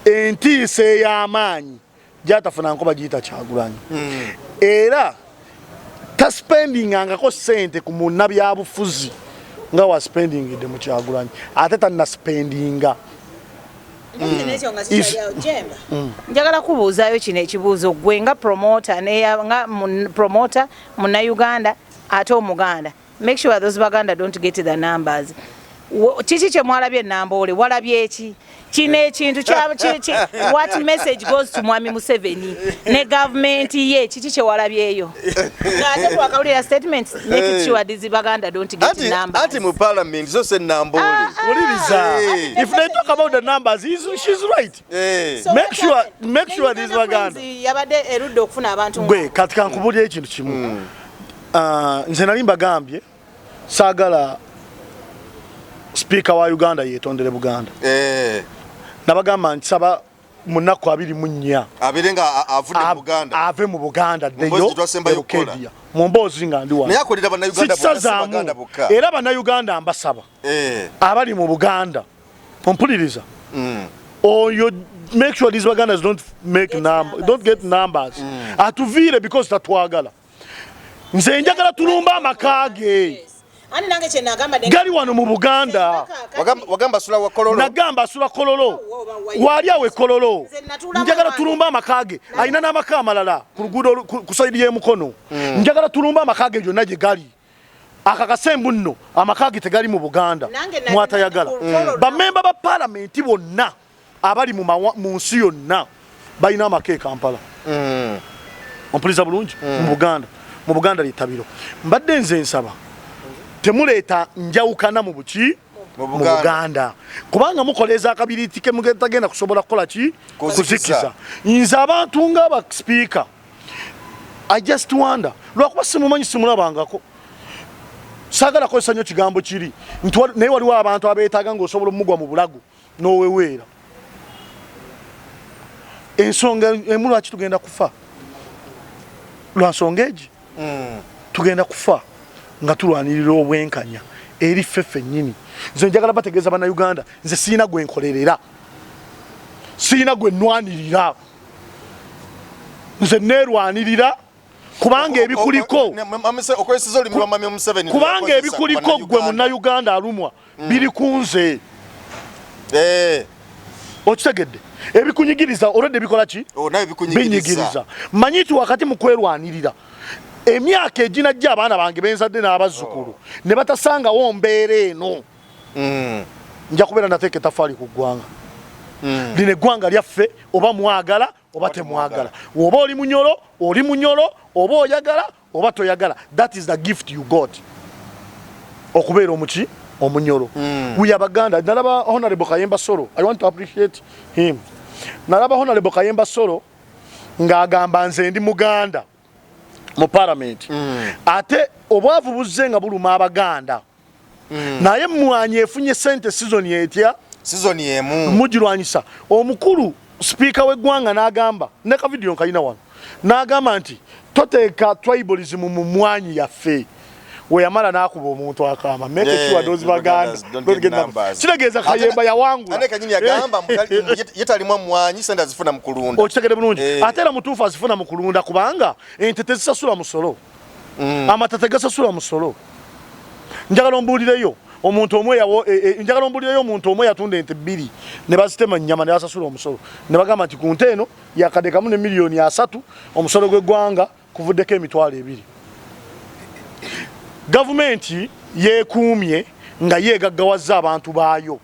entiisa ey'amaanyi gyatafuna nkoba giyita Kyagulanyi era taspendingangako ssente ku munnabyabufuzi nga waspendingidde mu Kyagulanyi ate tannaspendinga njagala kubuuzaayo kino ekibuuzo gwe nga promoter nga promoter munnauganda ate omuganda make sure those baganda don't get the numbers kiki kye mwalabye Namboole walabye eki kino ekintu what message goes to Mwami Museveni ne government ye kiki kye walabyeyo ate twakawulira statements make sure these baganda don't get numbers ati mu parliament so se Namboole if they talk about the numbers she's right so make sure these baganda yabadde erudde okufuna abantu gwe kati kankubulira ekintu kimu nze nali mbagambye saagala Speaker wa Uganda yetondere Buganda nabagamba nsaba munaku 24 abirenga avudde mu Buganda ave mu Buganda deyo mu mbozi nga ndi wa naye akolera bana Uganda bokka era bana Uganda ambasaba abali mu Buganda mpuliriza you make sure these Ugandas don't get numbers atuvire because tatwagala nze njagala tulumba amakage ani nange kye nagamba gali wano mu Buganda wagamba sula wa kololo nagamba sula kololo wali awe kololo njagala tulumba amakage aina n'amaka amalala ku luguudo kusaidi y'emukono njagala tulumba amakage gyonna gye gali akakasembu nno amakage tegali mu Buganda mwatayagala bamemba ba Palamenti bonna abali mu nsi yonna balina amake Kampala ompuliza bulungi mu Buganda litabiro mbadde nze nsaba temuleeta njawukana mu buki mu Buganda kubanga mukoleza akabiriti ke mugenda kusobola kukola ki kuzikiza nze abantu nga ba speaker I just wonder lwakuba simumanyi simulabangako sagala ko sanyo kigambo kiri naye waliwo abantu abeetaaga ng'osobola omugwa mu bulago n'oweweera ensonga emu lwaki tugenda kufa lwa nsonga egi tugenda kufa nga tulwanirira obwenkanya eri ffeffe nnyini nze njagala bategeeza bannayuganda nze siina gwe nkolerera siina gwe nnwanirira nze neerwanirira kubanga ebikuliko kubanga ebikuliko gwe munnayuganda alumwa biri kunze okitegedde ebikunyigiriza olwedde bikola ki binyigiriza manyiti wakati mu kwerwanirira emyaka eginajja abaana bange benzadde n'abazzukulu ne batasangawo mbeera eno nja kubeera nateeka etafaali ku ggwanga lino eggwanga lyaffe oba mwagala oba temwagala oba oli munyolo oba oyagala oba toyagala that is the gift you got okubeera omuki omunyolo we Abaganda nalaba Honorable Kayemba Solo I want to appreciate him nalaba Honorable Kayemba Solo ng'agamba nze ndi Muganda mu parliament ate obwavu buzze nga buluma Abaganda naye mmwanyi efunye sente season etya season emu mujirwanyisa omukulu speaker w'eggwanga n'agamba ne ka video nkayina wano n'agamba nti toteeka tribalism mu mwanyi yaffe weyamala n'akuba omuntu akama make sure those Baganda don't get numbers kitegeeza Kayemba yawangula ane kanyini yagamba yetalimu mwanyi sente azifuna mu kulunda okitegere bulungi ate era mutuufu azifuna mu kulunda kubanga ente tezisasula musolo amatete gasasula musolo njagala ombuulireyo omuntu omwe yawo njagala ombuulireyo omuntu omwe yatunda ente 2 ne bazitema nnyama ne basasula omusolo ne bagamba nti ku nte eno yakadekamu ne miliyoni 3 omusolo gw'eggwanga kuvuddeko emitwalo 2 gavumenti yeekuumye nga yeegaggawaza abantu baayo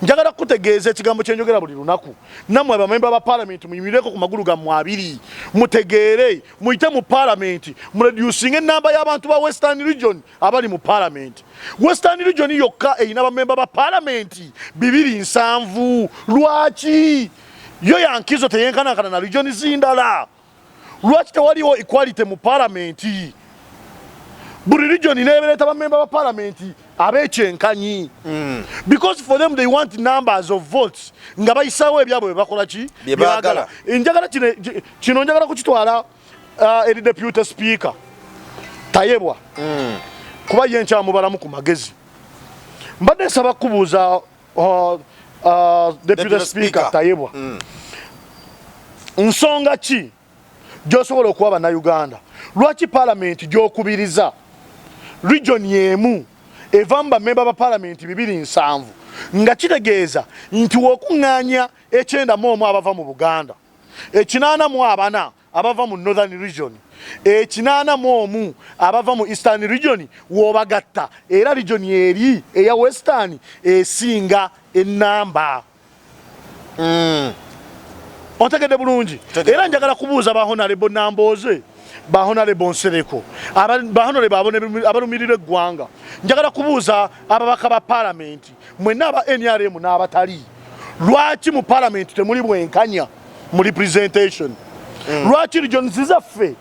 njagala kutegeeza ekigambo kyenjogera buli lunaku nammwe abamemba ba parliament muyimireko ku magulu gammwe 2 mutegeere muyite mu parliament mureducing enamba y'abantu ba Western Region abali mu parliament Western Region yokka eyina bamemba ba parliament 270 lwaki yo yankizo teyenkanakana na region zindala lwaki tewaliwo equality mu parliament buli region nebereta bamemba ba parliament abekyenkanyi because for them they want numbers of votes nga bayisawo ebyabwe bakola ki byagala njagala kino njagala kukitwala eri deputy speaker Tayebwa kuba yencha mubalamu ku magezi mbadde nsaba kubuuza deputy speaker Tayebwa nsonga ki gyosobola okuba bannayuganda lwaki parliament gyokubiriza region yemu evamba memba ba parliament 270 nga kitegeeza nti wokuŋŋaanya 91 abava mu Buganda 84 abava mu Northern Region 81 abava mu Eastern Region wobagatta era region eri eya Western esinga enamba otegede bulungi era njagala kubuuza ba Honorable Namboze ba Honorable Nsereko ba Honorable abalumirira eggwanga njagala kubuuza ababaka ba parliament mwenna aba NRM n'abatali lwaki mu parliament temuli bwenkanya mu representation lwaki region zizaffe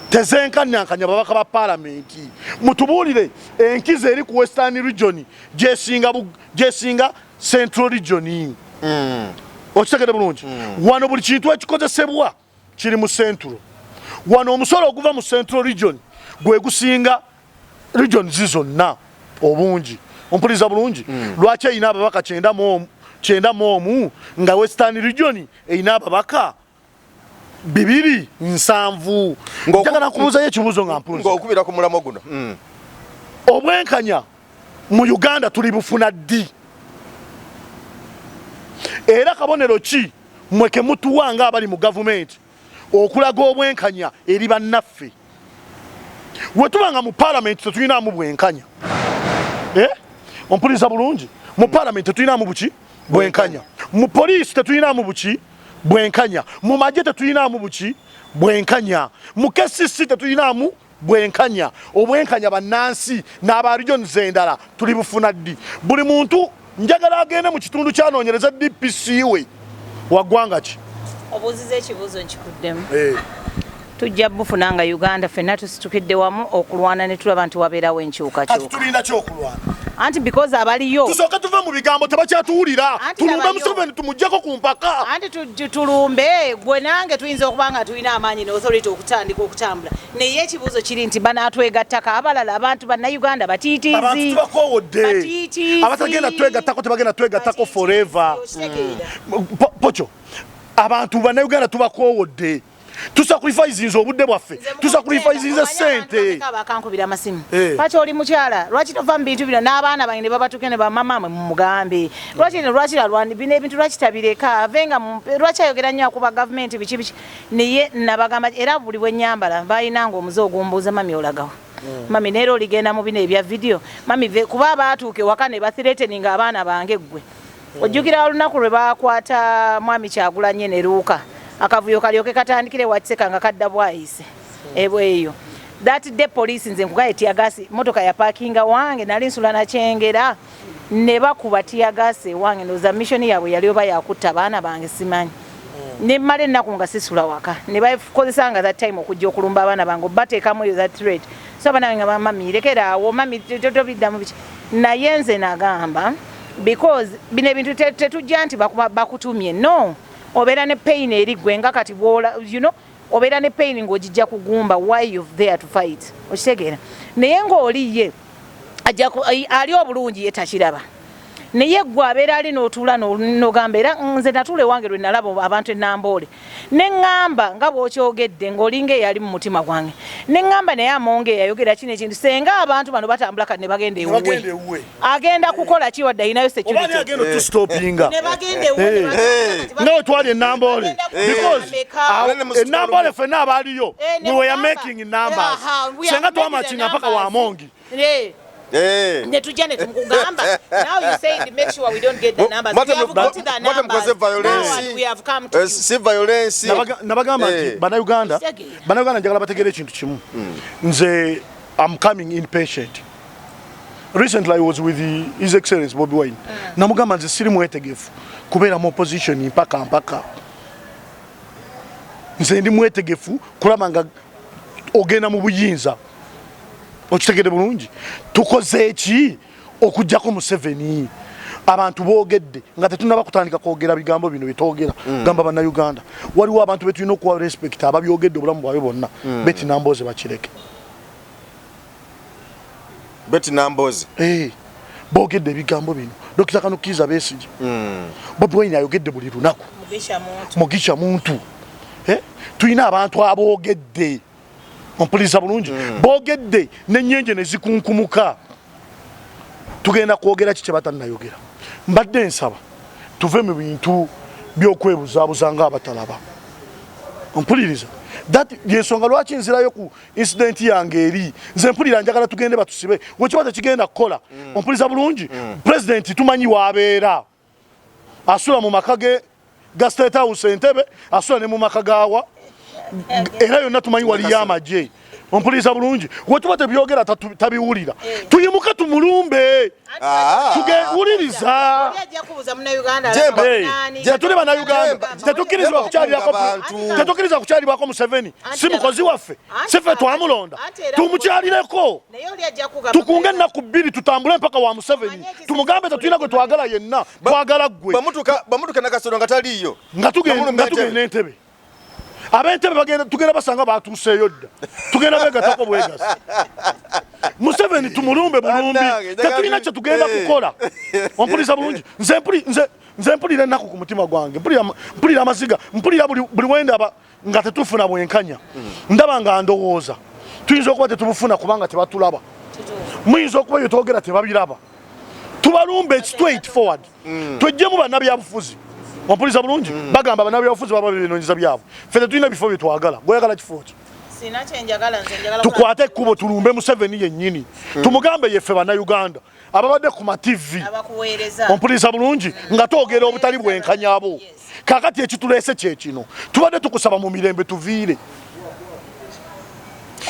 tezenkanya babaka ba parliament mutubuulire enkizo eri ku Western Region gyesinga Central Region okitegede bulungi wano buli kintu ekikozesebwa kiri mu Central wano omusolo oguva mu Central Region gwe gusinga region zizonna obungi ompuliza bulungi lwaki eyina ababaka 91 nga Western Region eyina ababaka 270 njagala kubuuzayo ekibuuzo nga mpunzi ng'okubira ku mulamo guno obwenkanya mu Uganda tuli bufuna ddi era kabonero ki mweke mutuwanga abali mu government okulaga obwenkanya eri bannaffe wetubanga mu parliament tetulinamu bwenkanya ompuliza bulungi mu parliament tetulinamu buki bwenkanya mu police tetulinamu buki bwenkanya mu magye tetulinamu buki bwenkanya mu KCC tetulinamu bwenkanya obwenkanya bannansi n'abalijo nzendala tuli bufuna ddi buli muntu njagala agende mu kitundu kyanoonyereza DPC we waggwanga ki obuuziza ekibuuzo nkikuddemu tujja bufuna nga Uganda ffenna tusitukidde wamu okulwana ne tulaba nti wabeerawo enkyukakyuka tulinda kyokulwana anti because abaliyo tusooka tuve mu bigambo tebakyatuwulira tulumbe Museveni tumuggyeko ku mpaka anti tulumbe gwe nange tuyinza okuba nga tulina amaanyi n'authority okutandika okutambula naye ekibuuzo kiri nti banaatwegattako abalala abantu bannayuganda batiitiizi abantu tubakowodde abatagenda twegattako tebagenda twegattako forever pocho abantu bannayuganda tubakowodde tusacrifice obudde bwaffe tusacrifice sente abakankubira amasimu lwaki oli mukyala lwaki tova mu bintu bino n'abaana bange ne babatuke ne bamama mwe mumugambe lwaki bino ebintu lwaki tabireka avenga lwaki ayogera nnyo akuba gavumenti biki naye nabagamba era buli bwe nyambala balinanga omuze ogumbuuza mami olagawa mami neera oligenda mu bino ebya vidiyo mami kuba abaatuuka ewaka ne bathreateninga abaana bange ggwe ojjukira olunaku lwe bakwata mwami Kyagulanyi ne Luuka akavuyo kalyoke katandikire watseka nga kadda bwayise ebweyo that day police nze nkugaye tiagasi motoka ya parkinga wange nali nsula na kyengera ne bakuba tiagasi wange ndoza mission yabwe yali oba yakutta abaana bange simanyi ne male ennaku nga sisula waka ne bakozesanga that time okujja okulumba abaana bange bateekamu that threat so abaana nga mami lekeraawo mami tobiddamu biki naye nze nagamba because bino ebintu tetujja nti bakutumye no obera ne pain eri gwenga kati bwola obera ne pain ng'ojijja kugumba why you there to fight okitegeera naye ng'oliye ali obulungi ye takiraba naye gwe abeera ali n'otuula n'ogamba era nze natule wange lwe nalaba abantu enamboole ne ŋŋamba nga bw'okyogedde ng'olinga eyali mu mutima gwange ne ŋŋamba naye amonge yayogera kino ekintu senga abantu bano batambula kati ne bagenda ewuwe agenda kukola ki wadde ayinayo security n'otwala enamboole because enamboole ffenna abaaliyo we were making numbers senga twamakinga mpaka wa Amongi netujja ne tumugamba now you say make sure we don't get the numbers we have got the numbers we have come to see violence nabagamba nti bannayuganda njagala bategere ekintu kimu nze I'm coming impatient recently I was with His Excellency Bobi Wine namugamba nze siri mwetegefu kubeera mu opposition mpaka nze ndi mwetegefu kulaba nga ogenda mu buyinza okitegede bulungi tukoze eki okujjako Museveni abantu boogedde nga tetunaba kutandika kwogera bigambo bino bitogera gamba bannayuganda waliwo abantu betulina okuwa respect ababyogedde obulamu bwabe bonna Betty Namboze bakireke Betty Namboze boogedde ebigambo bino Dr. Kanukiza Besigye Bobi Wine ayogedde buli lunaku mugisha muntu tulina abantu aboogedde ompulisa bulungi boogedde n'ennyenje ne zikunkumuka tugenda kwogera kiki batannayogera mbadde nsaba tuve mu bintu by'okwebuzaabuza ng'abatalaba ompuliriza that yensonga lwaki nzirayo ku incident yange eri nze mpulira njagala tugende batusibe wekiba tekigenda kukola ompuliriza bulungi president tumanyi waabeera asula mu maka ge ga State House Entebbe asula ne mu maka gawa era yonna tumanyi waliyo amagye ompuliriza bulungi wetuba tebyogera tabiwulira tuyimuke tumulumbe tugewuliriza tuli bannayuganda tetukkiriza kukyalibwako Museveni si mukozi waffe sife twamulonda tumukyalireko tukunge ennaku bbiri tutambule mpaka wa Museveni tumugambe tetulina gwe twagala yenna twagala ggwe bamutuka nakasolo nga taliyo nga tugenda Entebbe ab'Entebbe tugenda basanga batuuseeyo dda tugenda beegatako bwegasi Museveni tumulumbe bulumbi tetulina kye tugenda kukola ompuliriza bulungi nze mpulira ennaku ku mutima gwange mpulira amaziga mpulira buli wendaba nga tetufuna bwenkanya ndaba nga ndowooza tuyinza okuba tetubufuna kubanga tebatulaba muyinza okuba bye twogera tebabiraba tubalumbe straight forward twejjemu bannabyabufuzi ompuliriza bulungi bagamba bannabyabufuzi baba bibinoonyeza byabwe ffe tetulina bifo bye twagala gweyagala kifo ki tukwate ekkubo tulumbe Museveni yennyini tumugambe yeffe bannayuganda ababadde ku mativi ompuliriza bulungi nga twogera obutali bwenkanyabo kakati ekituleese kyekino tubadde tukusaba mu mirembe tuviire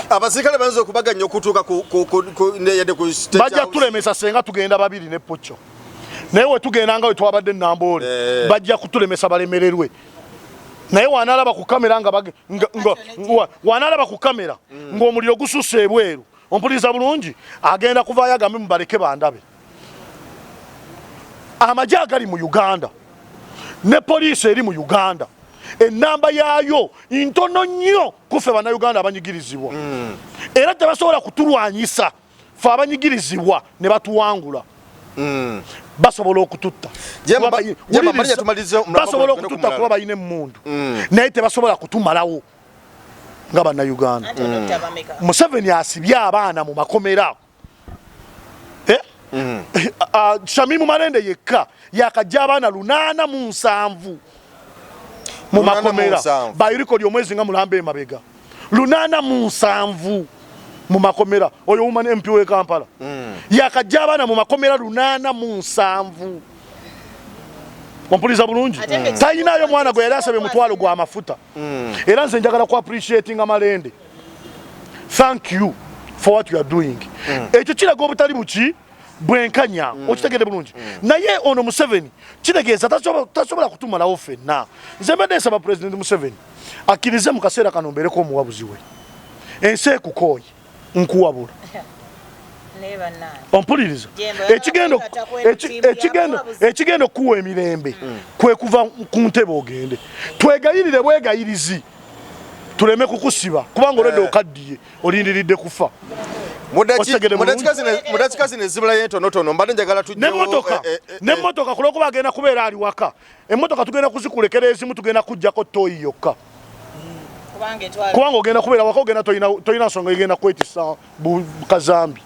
abasirikale banzo okubaganya okutuuka ku state bajja tulemesa senga tugenda babiri ne Pocho naye we tugenda nga we twabadde Namboole bajja kutulemesa balemererwe naye wanalaba ku kamera nga wanalaba ku kamera ng'omuliro gususse ebweru ompuliriza bulungi agenda kuvaayo agambe mubaleke bandabe amagye agali mu Uganda ne poliisi eri mu Uganda enamba yaayo ntono nnyo kufe bannayuganda abanyigirizibwa era tebasobola kutulwanyisa fe abanyigirizibwa ne batuwangula basobola okututta basobola okututta kuba balina emmundu naye tebasobola kutumalawo nga bannayuganda Museveni asibye abaana mu makomera Shamimu Malende yekka yakajja abaana 807 mu makomera bayiriko lyomwezi nga Mulambe mabega 807 mu makomera oyo umane MP we Kampala yakajja abaana mu makomera 807 Kompuliza bulungi tayinayo mwana gwe yali asabye mutwalo gwa mafuta era nze njagala ku appreciating Malende thank you for what you are doing ekyo kiraga obutali buki bwenkanya okitegede bulungi naye ono Museveni kitegeeza tasobola kutumalawo ffenna nze mbadde nsaba President Museveni akkirize mu kaseera kano mbeereko omuwabuzi we ensi ekukooye nkuwabula ompuliriza ekigendo kuwa emirembe kwe kuva ku ntebe ogende twegayirire bwegayirizi tuleme kukusiba kubanga olwedde okaddiye olindiridde kufa mudakikazi nezibula yentonotono mbadde njagala tujjewo n'emmotoka kulwokuba agenda kubeera ali waka emmotoka tugenda kuzikulekera ezimu tugenda kujjako toyi yokka kubanga ogenda kubeera waka ogenda tolina nsonga egenda kwetisa kazambi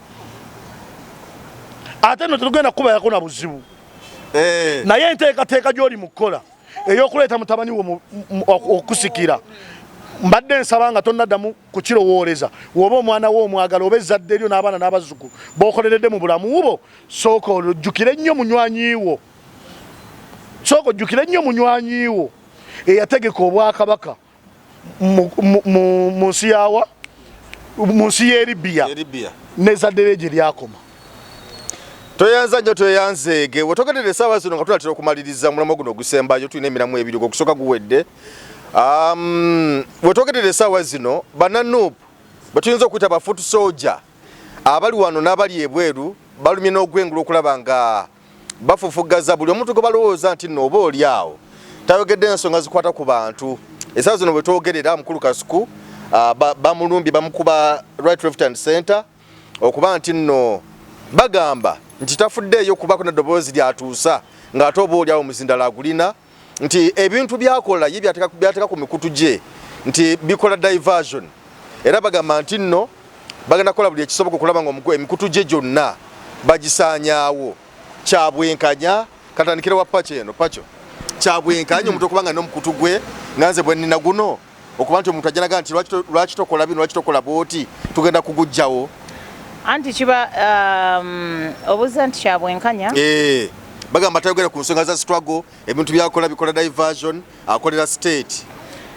ate no tetugenda kukubeerako na buzibu naye enteekateeka gy'oli mu kukola ey'okuleeta mutabani wo okusikira mbadde nsaba nga tonnaddamu kukirowooleza woba omwana wo omwagala oba ezzadde eryo n'abaana n'abazzukulu b'okoleredde mu bulamu bwo sooka ojjukire nnyo munywanyi wo eyategeka Obwakabaka mu nsi yawa mu nsi y'e Libya n'ezzadde lye gye lyakoma toyanza nnyo toyanzeege wetogerere essaawa zino nga tulatera okumaliriza mulamwa guno ogusembayo tulina emiramu ebiri ogusooka guwedde wetogerere essaawa zino bannanuupu bwe tuyinza okuyita bafuutu soja abali wano n'abali ebweru balumye n'ogwengula okulaba nga bafufuggaza buli omuntu gwe balowooza nti nno oba oli awo tayogedde ensonga zikwata ku bantu essaawa zino bwe twogerera mukulu Kasuku bamulumbye bamukuba right left and center okuba nti nno bagamba nti tafuddeeyo kubako n'eddoboozi lyatuusa ng'ate oba oli awo muzindala agulina nti ebintu byakola ye byateeka ku mikutu gye nti bikola diversion era bagamba nti nno bagenda kukola buli ekisoboka okulaba nga emikutu gye gyonna bagisaanyaawo kyabwenkanya katandikira wa Pacho eno Pacho kyabwenkanya omuntu okubanga n'omukutu gwe nga nze bwe nnina guno okuba nti omuntu ajjanaga nti lwaki tokola bino lwaki tokola bwoti tugenda kugujjawo anti kiba obuza nti kyabwenkanya bagamba tayogera ku nsonga za struggle ebintu byakola bikola diversion akolera state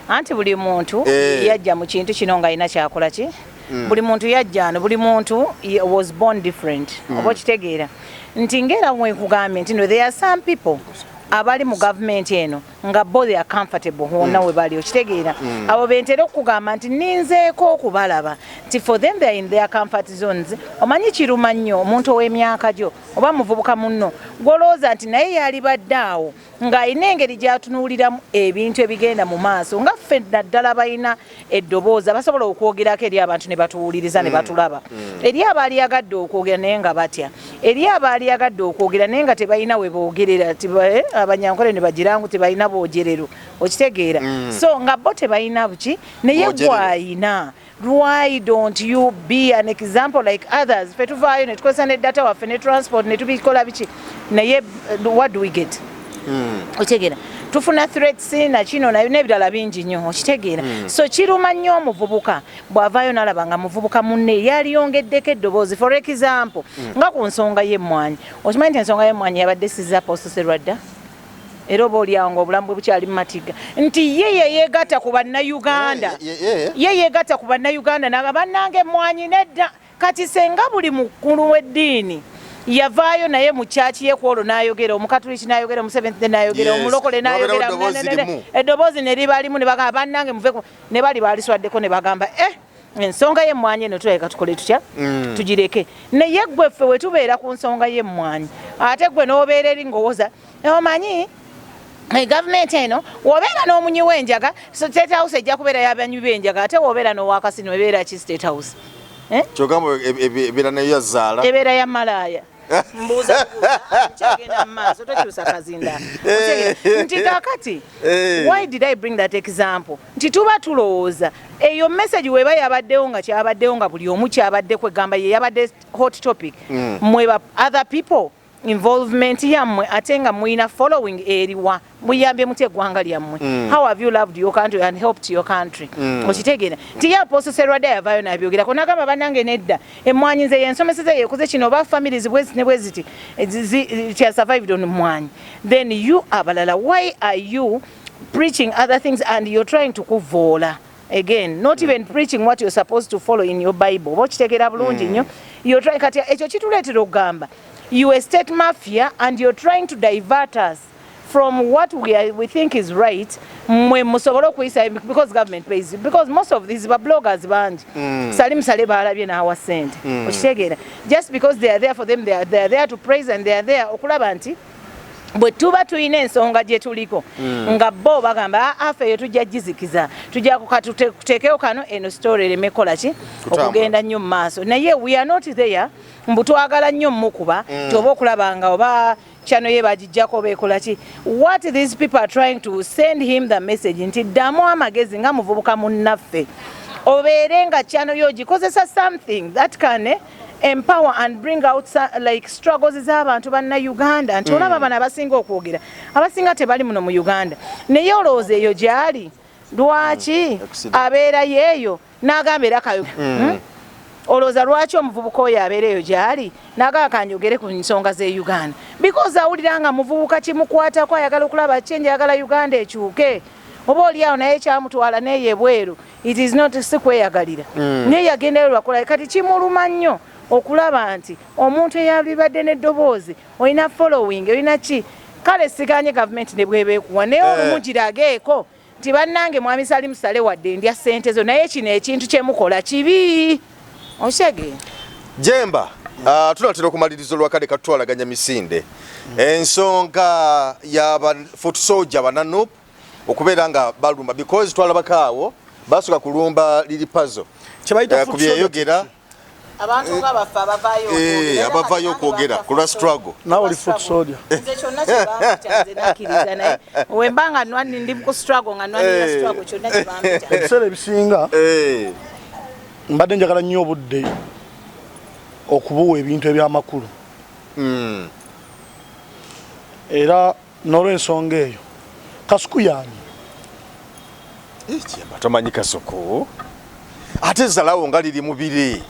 anti buli muntu yajja mu kintu kino nga alina kyakola ki buli muntu yajja buli muntu was born different oba kitegeera nti ngera mwekugambye nti no there are some people abali mu government eno nga bo they are comfortable hona we bali okitegeera abo bentera okugamba nti ninzeeko okubalaba nti for them they are in their comfort zones omanyi kiruma nnyo omuntu ow'emyaka gyo oba muvubuka munno golooza nti naye yali baddaawo ng'alina engeri gy'atunuuliramu ebintu ebigenda mu maaso nga ffe naddala balina eddobooza basobola okwogerako eri abantu ne batuwuliriza ne batulaba eri abaali yagadde okwogera naye nga batya eri abaali yagadde okwogera naye nga tebalina we boogerera abanyankole ne bagirangu tebalina boogerero okitegeera so nga bo tebalina buki naye gwayina why don't you be an example like others fe tuvaayo ne tukozesa ne data waffe ne transport ne tubikola biki naye what do we get okitegeera tufuna threats na kino n'ebirala bingi nnyo okitegeera so kiruma nnyo omuvubuka bw'avaayo n'alaba nga muvubuka munne yaliyongeddeko eddoboozi for example nga ku nsonga y'emmwanyi okimanyi nti ensonga y'emmwanyi yabadde sizza Apostle Serwadda era boli yango obulambwe bukyali matiga nti yeye yegatta ku bannayuganda yeye yegatta ku bannayuganda n'abannange mwanyi nedda kati senga buli mukulu w'eddiini yavaayo naye mu kyaki ye kwolwo n'ayogera omukatuliki n'ayogera omuseventh n'ayogera omulokole n'ayogera eddoboozi ne libalimu ne bagamba bannange muve ne bali baaliswaddeko ne bagamba ensonga y'emmwanyi eno tulabika tukole tutya tugireke naye ggwe ffe we tubeera ku nsonga y'emmwanyi ate ggwe n'obeera eri ng'owoza omanyi gavumenti eno wobeera n'omunyi w'enjaga state house ejja kubeera y'abanywi b'enjaga ate wobeera n'owakasino ebeera ki state house kyogamba ebeera nayo yazaala ebeera ya malaaya mbuuza kyagenda mu maaso tokyusa kazinda nti kakati why did I bring that example nti tuba tulowooza eyo message weba yabaddewo nga kyabaddewo nga buli omu kyabadde kwegamba ye yabadde hot topic mweba other people involvement yammwe ate nga mwina following eriwa muyambye mutya eggwanga lyammwe how have you loved your country and helped your country okitegeera nti ye Apostle Serwadde yavaayo n'abyogerako n'agamba bannange nedda emmwanyi nze yensomeseza yeekoze kino oba families bwezi ne bweziti kya survived on mmwanyi then you abalala why are you preaching other things and you're trying to kuvoola again not even preaching what you're supposed to follow in your Bible oba okitegeera bulungi nnyo you're trying kati ekyo kituleetera okugamba you a state mafia and you're trying to divert us from what we think is right mwe musobole okuyisa because government pays because most of these bloggers banji Salim Saleh balabye n'awa sente okitegeera just because they are there for them they are there to praise and they are there okulaba nti bwe tuba tulina ensonga gye tuliko nga bo bagamba afe yo tujja jizikiza tujja kuteekeo kano eno story ereme kola ki okugenda nnyo mu maaso naye we are not there mbu twagala nnyo mukuba toba okulaba nga oba chano ye bagijjako beekola ki what these people are trying to send him the message nti ddamu amagezi nga muvubuka munnaffe obeere nga chano yo gikozesa something that can empower and bring out like struggles z'abantu banna Uganda nti olaba bana abasinga okwogera abasinga tebali muno mu Uganda naye olowooza eyo gyali lwaki abeera yeeyo n'agamba era kayo olowooza lwaki omuvubuka oyo abeera eyo gyali n'agamba kanjogere ku nsonga z'e Uganda because awulira nga muvubuka kimukwatako ayagala okulaba change ayagala Uganda ekyuke oba oliawo naye kyamutwala neeye bweru it is not sikweyagalira naye yagendayo lwakola kati kimuluma nnyo okulaba nti omuntu eyabibadde n'eddoboozi olina following olina ki kale siganye gavumenti ne bwebeekuwa naye olumu girageeko nti bannange mwami Salim Saleh wadde ndya ssente zo naye kino ekintu kyemukola kibi oshege Jemba tunatera okumaliriza olwakale katwalaganya misinde ensonga y'aba foot soldier bananup okubeera nga balumba because twalabakaawo basuka kulumba lili puzzle kyebayita kubyeyogera abantu nga bafa abavaayo okwogera kulwa struggle nawe oli foot soldier nze kyonna kyebampitanze nakkiriza naye wembanga nwani ndi ku struggle nga nwanira struggle kyonna kyebampitanze ebiseera ebisinga mbadde njagala nnyo obudde okubuwa ebintu ebyamakulu era n'olw'ensonga eyo kasuku yaani tomanyi kasuku ate zalawo nga liri mubiri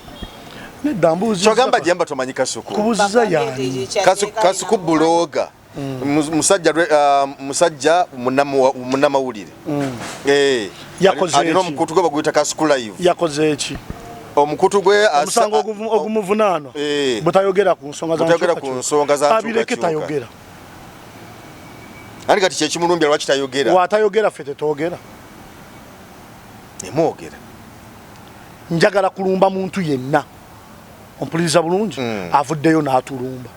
nedda mbuuzi kyogamba Jemba tomanyi kasuku kubuziza yaani kasuku buloga musajja munnamawulire alina omukutu gwe baguyita kasuku live yakoze eki omukutu gwe omusango ogumuvunaano butayogera ku nsonga za abireke tayogera ani kati kyekimulumbya lwaki tayogera watayogera ffe tetwogera nemwogera njagala kulumba muntu yenna ompuliriza bulungi avuddeyo n'atulumba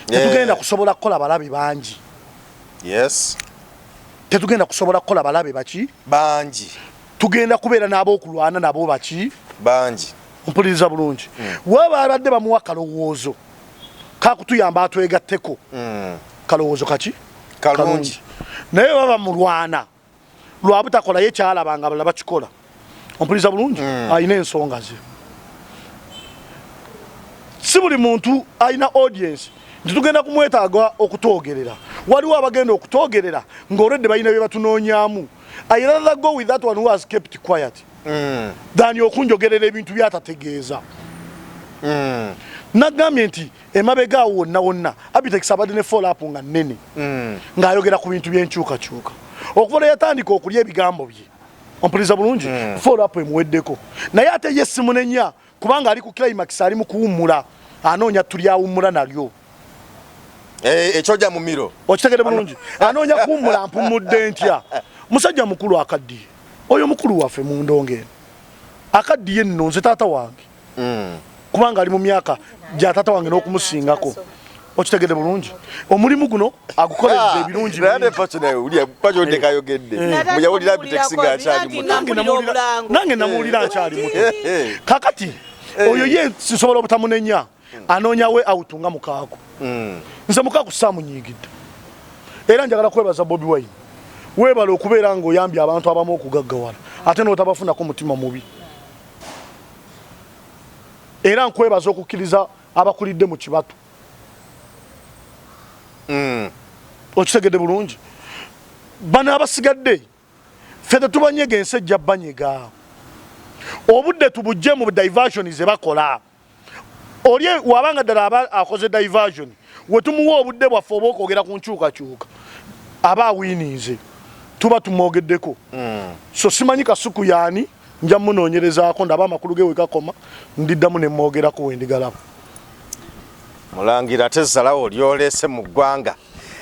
tetugenda kusobola kukola balabe bangi tetugenda kusobola kukola balabe baki bangi tugenda kubeera n'ab'okulwana nabo baki bangi ompuliriza bulungi waba abadde bamuwa kalowoozo kakutuyamba atwegatteko kalowoozo kaki kalungi naye baba mulwana lwa butakola ye kyalabanga abalala bakikola ompuliriza bulungi ayina ensonga ze si buli muntu ayina audience nti tugenda kumwetaaga okutwogerera waliwo abagenda okutwogerera ng'olwedde balina bye batunoonyaamu I rather go with that one who has kept quiet than okunjogerera ebintu byatategeeza nagambye nti emabega wonna ABTEX abadde ne follow up nga nnene ng'ayogera ku bintu by'enkyukakyuka okuva yatandika okulya ebigambo bye ompuliriza bulungi follow up emuweddeko naye ate ye simunenya kubanga ali ku climax ali mu kuwummula anoonya tulyawummula nalyo ekyoja mu miro okitegedde bulungi anoonya kuwummula mpumudde ntya musajja mukulu akaddiye oyo mukulu waffe mu ndonge akaddiye nno nze taata wange kubanga ali mu myaka gya taata wange n'okumusingako okitegedde bulungi omulimu guno agukoleza ebirungi muyawulira ABTEX ng'akyali nange namuwulira nkyali muto kakati oyo ye sisobola obutamunenya anoonya we awutunga mukaako nze mukaako saamunyigidde era njagala kwebaza Bobi Wine weebala okubeera ng'oyambye abantu abamu okugaggawala ate n'otabafunako mutima mubi era nkwebaza okukkiriza abakulidde mu kibatu okitegedde bulungi bano abasigadde ffe tetubanyega ensi ejja banyega obudde tubujje mu diversion ze bakola oli wabanga ddala aba akoze diversion wetumuwa obudde bwaffe oba okwogera ku nkyukakyuka aba awiniize tuba tumwogeddeko so simanyi kasuku yaani nja munoonyerezaako ndaba amakulu ge wekakoma ndiddamu ne mwogerako wendigalaba mulangira ate salawo olyoleese mu ggwanga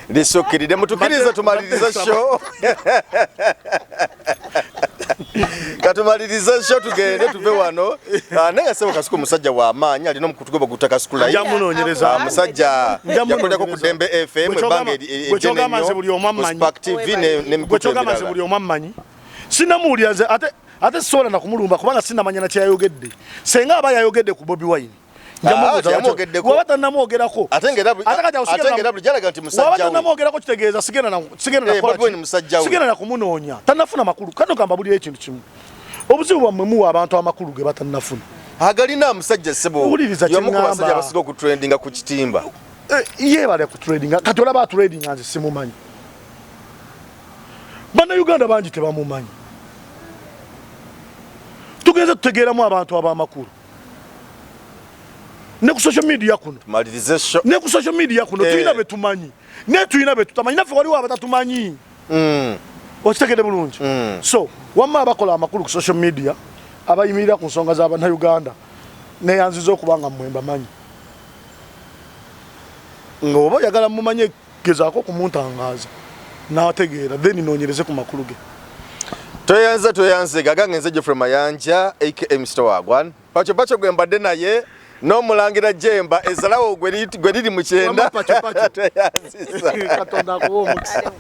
lisukkiridde mutukirize tumalirize show katumalirize show tugende tuve wano naye sebo kasuku musajja wa amaanyi alina omukutugo bagutta kasuku layi njamunoonyereza musajja yakolerako ku Dembe FM ebbanga perspective ne buli omu ammanyi sinamuwulira ate sola na kumulumba kubanga sinamanya na kyayogedde senga aba yayogedde ku Bobi Wine wabatanamwogerako wabatanamwogerako kitegeeza sigenda na kumunoonya tanafuna makulu kano gamba buli ekintu kimu obuzibu bwammwe muwa abantu amakulu ge batanafuna agalina musajja sebo yomukubasajja abasiga okutrendinga ku kitimba yebale kutrendinga kati olaba atrendinga nze simumanyi bannayuganda bangi tebamumanyi tugenze tutegeeramu abantu ab'amakulu ne ku social media kuno tuyina betumanyi ne tuyina betutamanyi naffe waliwo abatatumanyi okitegedde bulungi so wamma abakola amakulu ku social media abayimirira ku nsonga z'abannayuganda neyanziza okuba nga mmwe mbamanyi ng'oba oyagala mumanye gezaako kumuntangaza n'ategeera then noonyereze ku makulu ge toyanze gagange nze Geoffrey Mayanja aka Mr. Wagwan pacho gwe mbadde naye n'omulangira Jemba ezalawo gwe liri mu kyenda katonda akuwa omukisa